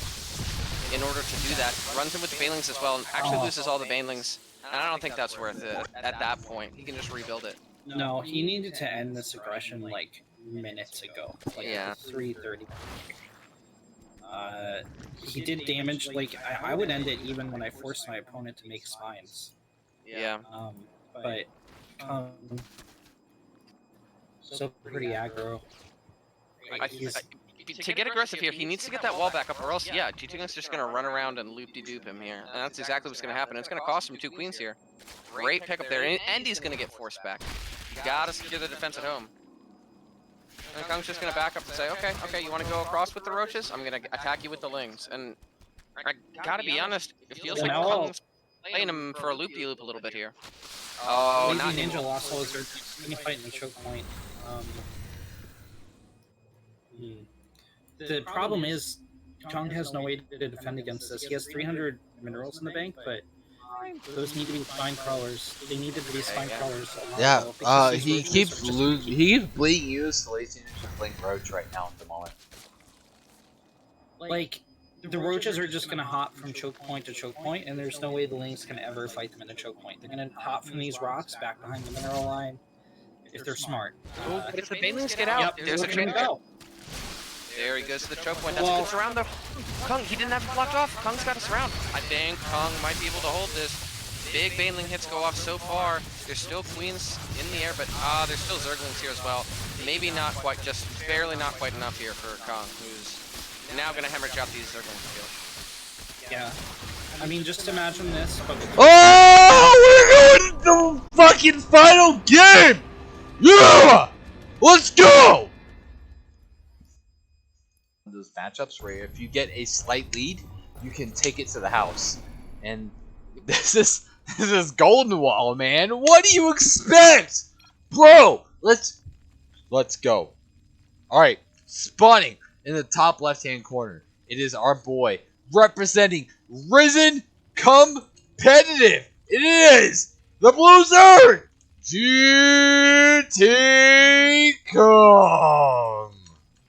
in order to do that. Runs him with the banelings as well, and actually loses all the banelings. And I don't think that's worth it at that point. He can just rebuild it.
No, he needed to end this aggression like minutes ago. Like 3:30. He did damage. Like I would end it even when I forced my opponent to make spines.
Yeah.
But so pretty aggro.
To get aggressive here, he needs to get that wall back up, or else, yeah, GTKung's just going to run around and loop-de-doop him here. And that's exactly what's going to happen. It's going to cost him 2 queens here. Great pickup there, and he's going to get forced back. You got to secure the defense at home. And Kung's just going to back up and say, okay, you want to go across with the roaches? I'm going to attack you with the lings. And I got to be honest, it feels like Kung's playing him for a loop-de-loop a little bit here. Oh, not
Ninja lost all his urges. Fight in the choke point. The problem is, Kung has no way to defend against this. He has 300 minerals in the bank, but those need to be spine crawlers. They needed to be spine crawlers.
Yeah,
because these
he
roaches
keeps
are just
losing. He keeps bleeding use to LazyNinja playing Roach right now at the moment.
Like, the roaches are just going to hop from choke point to choke point, and there's no way the Lynx can ever fight them in a choke point. They're going to hop from these rocks back behind the mineral line if they're smart.
But if the banelings get out,
Yep,
there's a
look at him
choke
go.
There he goes to the choke point. That's
Well-
a good surround though. Kung, he didn't have it blocked off. Kung's got a surround. I think Kung might be able to hold this. Big baneling hits go off so far. There's still queens in the air, but there's still zerglings here as well. Maybe not quite, just barely not quite enough here for Kung, who's now gonna hemorrhage out these zerglings.
Yeah. I mean, just imagine this, but with
Oh, we're going to the fucking final game! Yeah! Let's go! Those matchups where if you get a slight lead, you can take it to the house. And this is Golden Wall, man. What do you expect? Bro, let's go. Alright, spawning in the top left-hand corner. It is our boy representing Risen Competitive. It is the Blue Zerg GTKung.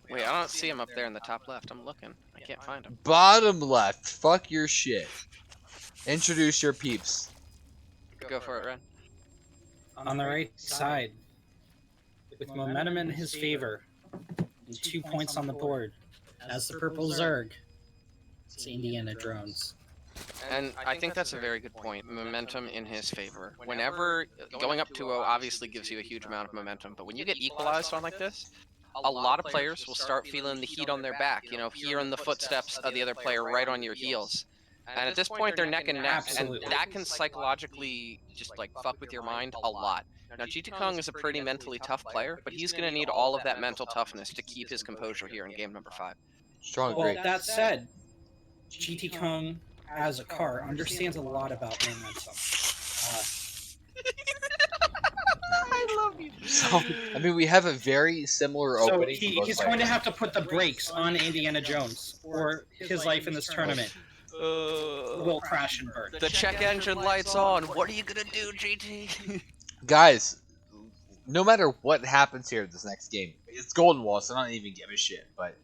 Wait, I don't see him up there in the top left. I'm looking. I can't find him.
Bottom left. Fuck your shit. Introduce your peeps.
Go for it, Ren.
on the right side, with momentum in his favor, and 2 points on the board, as the purple Zerg, it's Indiana Drones.
And I think that's a very good point. Momentum in his favor. Whenever going up 2-0 obviously gives you a huge amount of momentum, but when you get equalized on like this, a lot of players will start feeling the heat on their back. You know, hearing the footsteps of the other player right on your heels. And at this point, they're neck and neck,
Absolutely.
and that can psychologically just like fuck with your mind a lot. Now, GTKung is a pretty mentally tough player, but he's going to need all of that mental toughness to keep his composure here in game number 5.
Strong
Well,
agree.
that said, GTKung as a car understands a lot about momentum.
I love you.
So, I mean, we have a very similar
So
opening. for both
he's going to
players.
have to put the brakes on Indiana Jones, or his life in this tournament will crash and burn.
The check engine light's on. What are you gonna do, GT?
Guys, no matter what happens here this next game, it's Golden Wall, so I don't even give a shit. But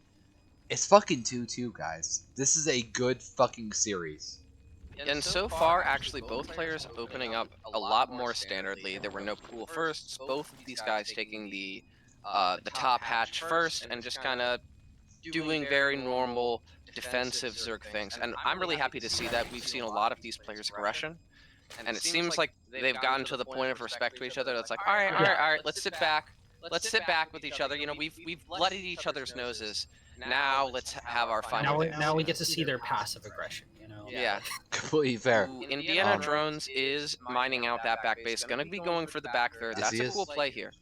it's fucking 2-2, guys. This is a good fucking series.
And so far, actually, both players opening up a lot more standardly. There were no pool firsts. Both of these guys taking the top hatch first and just kind of doing very normal defensive Zerg things. And I'm really happy to see that. We've seen a lot of these players' aggression. And it seems like they've gotten to the point of respect to each other. That's like, all right, let's sit back. Let's sit back with each other. You know, we've bloodied each other's noses. Now let's have our final dance.
Now we get to see their passive aggression, you know?
Yeah.
Completely fair.
Ooh, Indiana Drones is mining out that back base. Gonna be going for the back third.
Yes,
That's
he
a
is.
cool play here.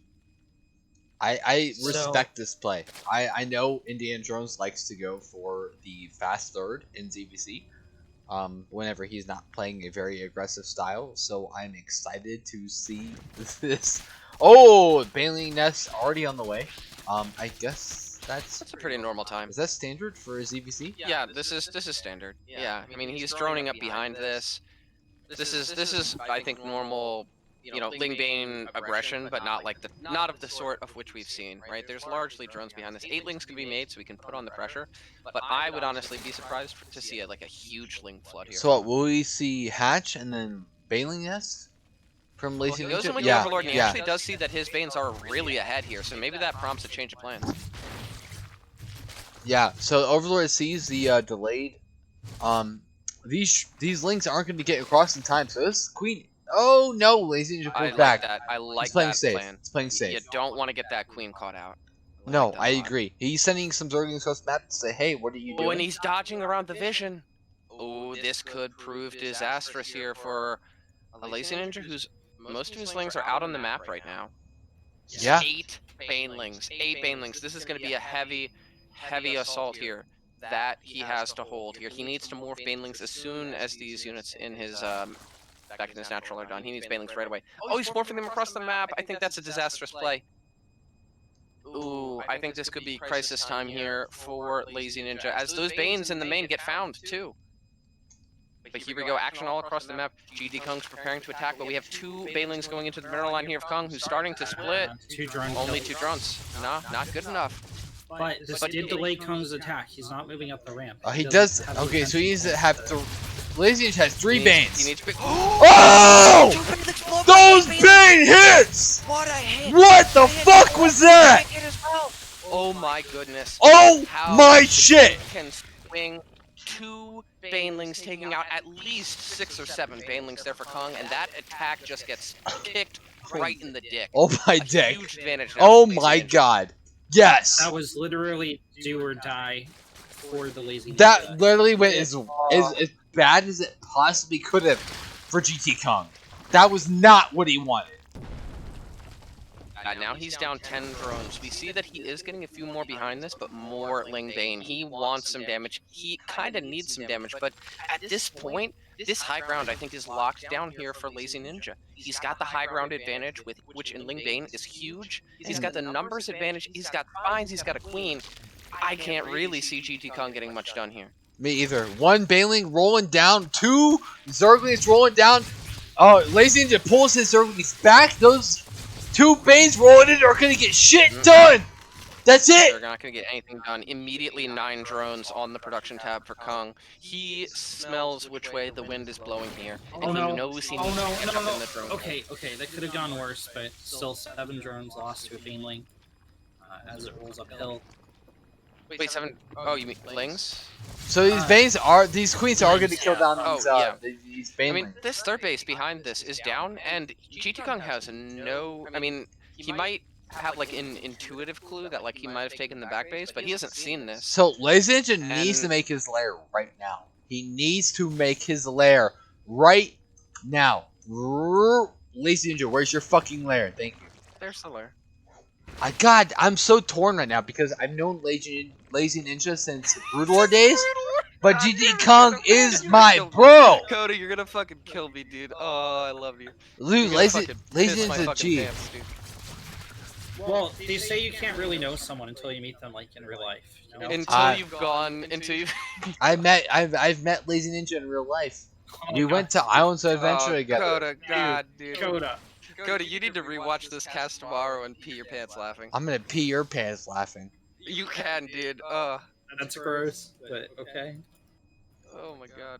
I
So-
respect this play. I know Indiana Jones likes to go for the fast third in ZVC. Whenever he's not playing a very aggressive style, so I'm excited to see this. Oh, Baneling Nest already on the way. I guess
That's a pretty normal time.
is that standard for a ZVC?
Yeah, this is standard. Yeah, I mean he's droning up behind this. This is I think normal, you know, Lingbane aggression, but not like not of the sort of which we've seen, right? There's largely drones behind this. 8 lings can be made so we can put on the pressure, but I would honestly be surprised to see like a huge ling flood here.
So what, will we see Hatch and then Baneling Nest from
Well, he goes in
LazyNinja?
with the
Yeah,
Overlord, and he
yeah.
actually does see that his Banes are really ahead here, so maybe that prompts a change of plans.
Yeah, so Overlord sees the delayed. These links aren't going to get across in time. So this Queen. Oh no, LazyNinja
I
pulls
like
back.
that. I like
He's playing
that
safe.
plan.
He's playing safe.
You don't want to get that queen caught out.
No,
like that
I
a lot.
agree. He's sending some Zerglings across the map to say, "Hey, what are you doing?"
Oh, and he's dodging around the vision. Oh, this could prove disastrous here for a LazyNinja who's most of his lings are out on the map right now.
Yeah.
8 banelings. 8 banelings. This is going to be a heavy assault here that he has to hold here. He needs to morph banelings as soon as these units in his back in his natural are done. He needs banelings right away. Oh, he's morphing them across the map. I think that's a disastrous play. Ooh, I think this could be crisis time here for LazyNinja, as those Banes in the main get found, too. But here we go, action all across the map. GTKung's preparing to attack, but we have 2 Banelings going into the middle line here of Kung, who's starting to split.
2 drones.
Only 2 drones. Nah, not good enough.
But this did delay Kung's attack. He's not moving up the ramp.
He does. Okay, so he needs to have to. LazyNinja has 3 Banes.
He needs to be.
Oh! Those Bane hits!
What a hit!
What the fuck was that?
Oh my goodness.
Oh
How
my shit!
can swing 2 Banelings, taking out at least 6 or 7 Banelings there for Kung, and that attack just gets kicked right in the dick.
Oh my
A
dick.
huge advantage now
Oh
for
my
LazyNinja.
god. Yes.
That was literally do or die for the LazyNinja.
That literally went as bad as it possibly could have for GTKung. That was not what he wanted.
Now he's down 10 drones. We see that he is getting a few more behind this, but more Ling Bane. He wants some damage. He kind of needs some damage, but at this point, this high ground I think is locked down here for LazyNinja. He's got the high ground advantage, which in Ling Bane is huge. He's got the numbers advantage. He's got spines. He's got a queen. I can't really see GTKung getting much done here.
Me either. 1 Baneling rolling down. 2 Zerglings rolling down. LazyNinja pulls his Zerglings back. Those 2 Banes rolling in are gonna get shit done. That's
They're
it.
not going to get anything done. Immediately 9 drones on the production tab for Kung. He smells which way the wind is blowing here, and he knows he needs to get up in the drone.
Okay, that could have gone worse, but still 7 drones lost to a Baneling as it rolls uphill.
Wait, 7? Oh, you mean Lings?
So these queens are gonna kill down these Banelings.
I mean, this third base behind this is down, and GTKung has no. I mean, he might have like an intuitive clue that like he might have taken the back base, but he hasn't seen this.
So LazyNinja needs to make his lair right now. He needs to make his lair right now. LazyNinja, where's your fucking lair? Thank you.
There's the lair.
God, I'm so torn right now because I've known LazyNinja since Brood War days, but GTKung is my bro.
Coda, you're gonna fucking kill me, dude. Oh, I love you.
Dude, LazyNinja G.
Well, they say you can't really know someone until you meet them, like in real life. You know?
Until you've
I've met LazyNinja in real life. We went to Islands of Adventure together.
Coda, God, dude.
Coda,
you need to rewatch this cast tomorrow and pee your pants laughing.
I'm gonna pee your pants laughing.
You can, dude.
That's gross, but okay.
Oh my god.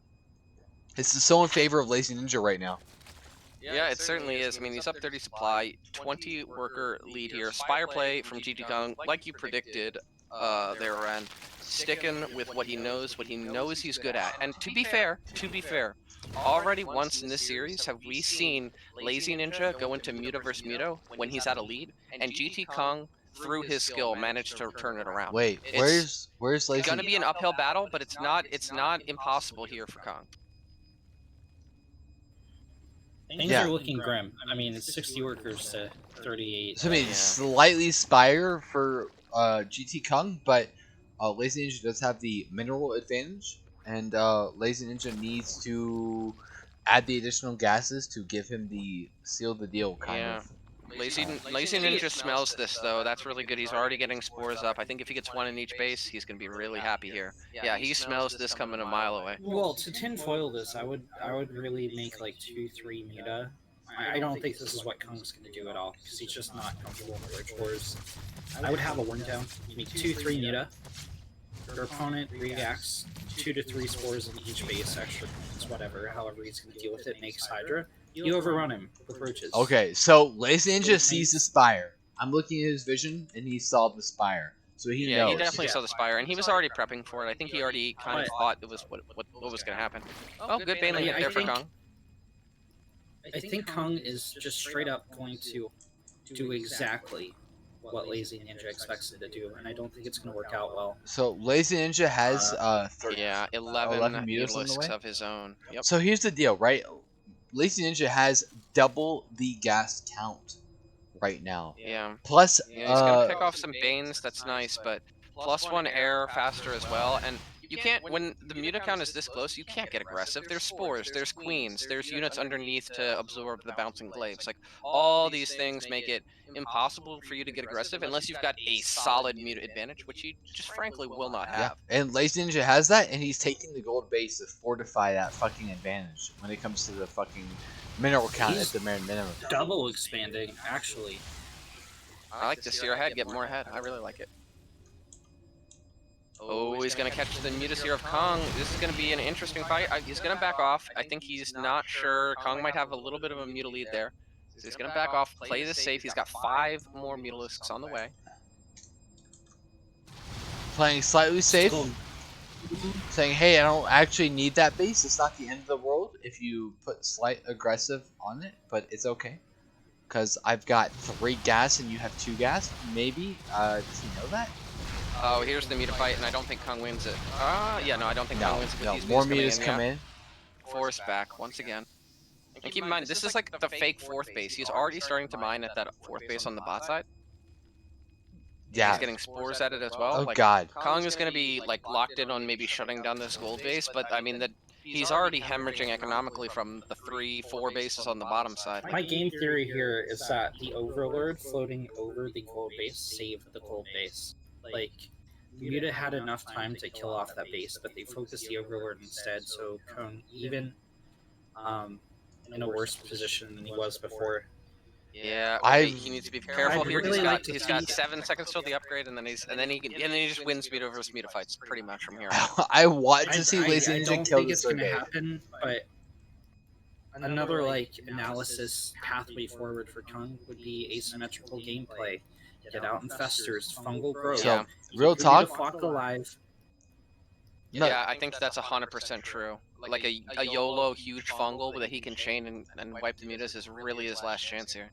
This is so in favor of LazyNinja right now.
Yeah, it certainly is. I mean, he's up 30 supply, 20 worker lead here. Spire play from GTKung, like you predicted there, Ren. Sticking with what he knows he's good at. And to be fair, already once in this series have we seen LazyNinja go into Muto vs Muto when he's at a lead, and GTKung, through his skill, managed to turn it around.
Wait, where's LazyNinja?
It's gonna be an uphill battle, but it's not impossible here for Kung.
Things are looking grim. I mean, it's 60 workers to 38.
So I mean, slightly Spire for GTKung, but LazyNinja does have the mineral advantage, and LazyNinja needs to add the additional gases to give him the seal the deal kind of.
LazyNinja smells this though. That's really good. He's already getting spores up. I think if he gets 1 in each base, he's gonna be really happy here. Yeah, he smells this coming a mile away.
Well, to tinfoil this, I would really make like 2-3 Muta. I don't think this is what Kung's gonna do at all because he's just not comfortable in the Rage Wars. I would have a one down. You make 2-3 Muta. Your opponent reacts 2 to 3 spores in each base, extra points, whatever. However he's gonna deal with it, makes Hydra. You overrun him with roaches.
Okay, so LazyNinja sees the Spire. I'm looking at his vision, and he saw the Spire, so he knows.
Yeah, he definitely saw the Spire, and he was already prepping for it. I think he already kind of thought it was what was going to happen. Oh, good Baneling hit there for Kung.
I think Kung is just straight up going to do exactly what LazyNinja expects him to do, and I don't think it's going to work out well.
So LazyNinja has
11
mutas on the way
of his own. Yep.
So here's the deal, right? LazyNinja has double the gas count right now.
Yeah.
Plus,
he's gonna pick off some Banes. That's nice, but +1 air faster as well. And you can't, when the muta count is this close, you can't get aggressive. There's spores, there's queens, there's units underneath to absorb the bouncing glaives. Like, all these things make it impossible for you to get aggressive unless you've got a solid muta advantage, which you just frankly will not
Yeah,
have.
and LazyNinja has that, and he's taking the gold base to fortify that fucking advantage when it comes to the fucking mineral count
He's
at the bare minimum.
double expanding, actually.
I like to steer ahead, get more ahead. I really like it. Oh, he's going to catch the Mutaseer of Kung. This is going to be an interesting fight. He's going to back off. I think he's not sure. Kung might have a little bit of a Muta lead there. So he's going to back off, play this safe. He's got 5 more Mutalisks on the way.
Playing slightly safe,
Still,
saying, hey, I don't actually need that base. It's not the end of the world if you put slight aggressive on it, but it's okay. Because I've got 3 gas and you have 2 gas, maybe. Does he know that?
Oh, here's the Muta fight, and I don't think Kung wins it. Yeah, no, I don't think Kung wins it.
No,
These
more
mutas
mutas come in.
Force back once again. And keep in mind, this is like the fake 4th base. He's already starting to mine at that 4th base on the bot side.
Yeah.
He's getting spores at it as well.
Oh,
like,
God.
Kung is going to be like locked in on maybe shutting down this gold base, but I mean, he's already hemorrhaging economically from the 3-4 bases on the bottom side.
my game theory here is that the Overlord floating over the gold base saved the gold base. Like, Muta had enough time to kill off that base, but they focused the Overlord instead, so Kung even in a worse position than he was before.
Yeah, he needs to be careful
I'd
here.
really like to
He's got
see-
7 seconds till the upgrade, and then he just wins Muta versus Muta fights pretty much from here.
I want to see
I
LazyNinja
don't
kill
think
this
it's going to
Sergei.
happen, but another like analysis pathway forward for Kung would be asymmetrical gameplay. Get out infestors, fungal growth.
So,
Yeah.
real talk,
Flock alive.
No.
Yeah, I think that's 100% true. Like a YOLO huge fungal that he can chain and wipe the mutas is really his last chance here.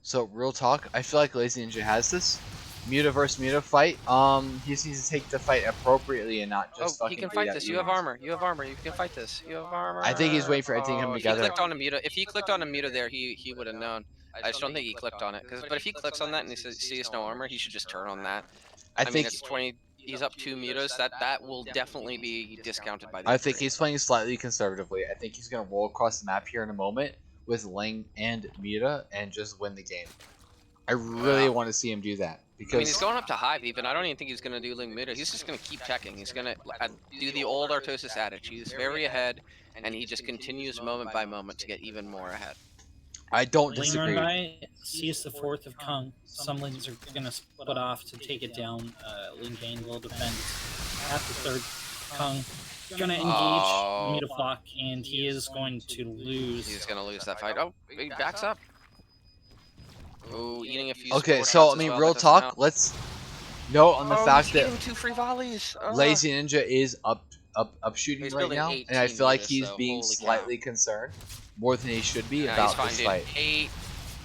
So, real talk, I feel like LazyNinja has this. Muta versus Muta fight. He just needs to take the fight appropriately and not just
Oh,
fucking
he can
beat
fight
up
this. You have
units.
armor. You have armor. You can fight this. You have armor.
I think he's waiting for everything to come
Oh,
together.
He clicked on a Muta. If he clicked on a Muta there, he would have known. I just don't think he clicked on it. But if he clicks on that and he sees no armor, he should just turn on that. I mean,
think
it's 20. He's up 2 mutas. That will definitely be discounted by the.
I think
upgrade.
he's playing slightly conservatively. I think he's gonna roll across the map here in a moment with Ling and Muta and just win the game. I really want to see him do that because
I mean, he's going up to Hive even. I don't even think he's going to do Ling Muta. He's just going to keep checking. He's going to do the old Artosis adage. He's very ahead, and he just continues moment by moment to get even more ahead.
I don't
Ling
disagree.
run by, sees the 4th of Kung. Some Lings are going to split off to take it down. Ling Bane will defend at the 3rd. Kung going to engage Muta Flock, and he is going to lose.
He's going to lose that fight. Oh, he backs up. Oh, eating a few.
Okay,
spore
so
shots
I
as
mean,
well.
real
That doesn't
talk. Let's note on the fact
he's
that
getting 2 free volleys.
LazyNinja is up shooting
He's
right
building
now,
18
and I feel like
mutas,
he's
though.
being
Holy cow.
slightly concerned, more than he should be
Nah,
about
he's fine,
this
dude.
fight.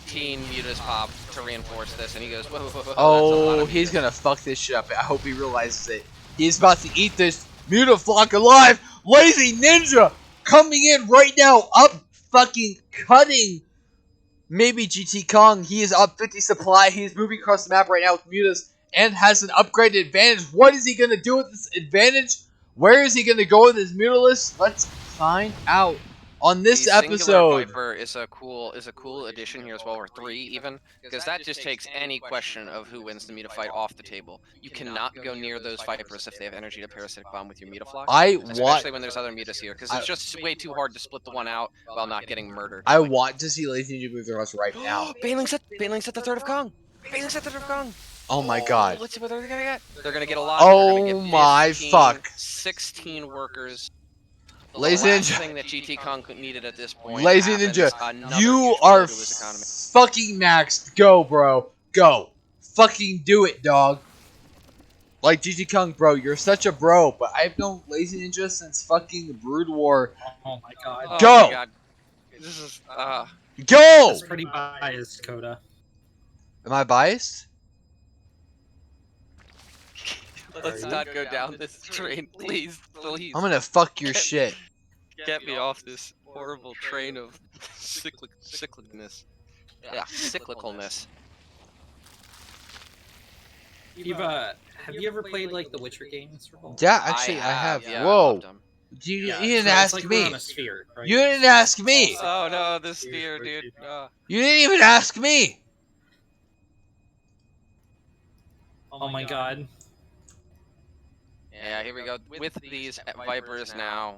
18 mutas pop to reinforce this, and he goes, whoa, whoa, whoa, whoa, that's a lot
Oh,
of
he's
mutas.
gonna fuck this shit up. I hope he realizes it. He's about to eat this Muta Flock alive. LazyNinja coming in right now, up fucking cutting. Maybe GTKung. He is up 50 supply. He's moving across the map right now with mutas and has an upgraded advantage. What is he gonna do with this advantage? Where is he gonna go with his mutalist? Let's find out on this
The Singular
episode.
Viper is a cool addition here as well, or 3 even, because that just takes any question of who wins the Muta fight off the table. You cannot go near those Vipers if they have energy to Parasitic Bomb with your Muta Flock, especially when there's other mutas here, because it's just way too hard to split the one out while not getting murdered.
I want to see LazyNinja move the rest right now.
Baneling's at the 3rd of Kung! Baneling's at the 3rd of Kung!
Oh my god.
Let's see what they're gonna get. They're gonna get a lot.
Oh
They're gonna get
my
15,
fuck.
16 workers. The
LazyNinja.
last thing that GTKung needed at this point.
LazyNinja,
happens, another
you
huge
are
blow to his economy.
fucking maxed. Go, bro. Go. Fucking do it, dog. Like GTKung, bro, you're such a bro, but I've known LazyNinja since fucking Brood War.
Oh my god.
Oh
Go!
my God. This is
Go!
That's pretty biased, Coda.
Am I biased?
let's not go down this train, please.
I'm gonna fuck your shit.
Get me off this horrible train of cyclicalness. Yeah, cyclicalness.
Have you ever played like the Witcher games?
Yeah, actually, I have.
Yeah, I
Whoa.
loved 'em.
You
Yeah,
didn't
so it's
ask
like we're
me.
on a sphere, right?
You didn't ask me.
Oh no, the sphere, dude.
You didn't even ask me.
Oh my god.
Yeah, here we go. With these Vipers now.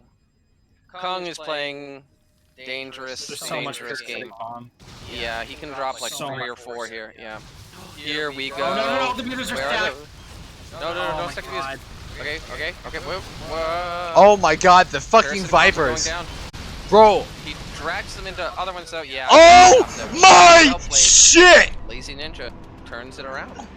Kung is playing dangerous,
There's so much
dangerous
parasitic
game.
bomb.
Yeah, he can drop like
So
3 or
much
4
force.
here. Yeah. Here we go.
Oh no, the beavers are
Where
stacked.
No,
Oh
no,
my
stack the
god.
beavers. Okay, whoa.
Oh my god, the fucking
Parasitic bombs are
Vipers.
going down.
Bro.
He drags them into other ones though. Yeah.
Oh
Well
my
played.
shit.
LazyNinja turns it around.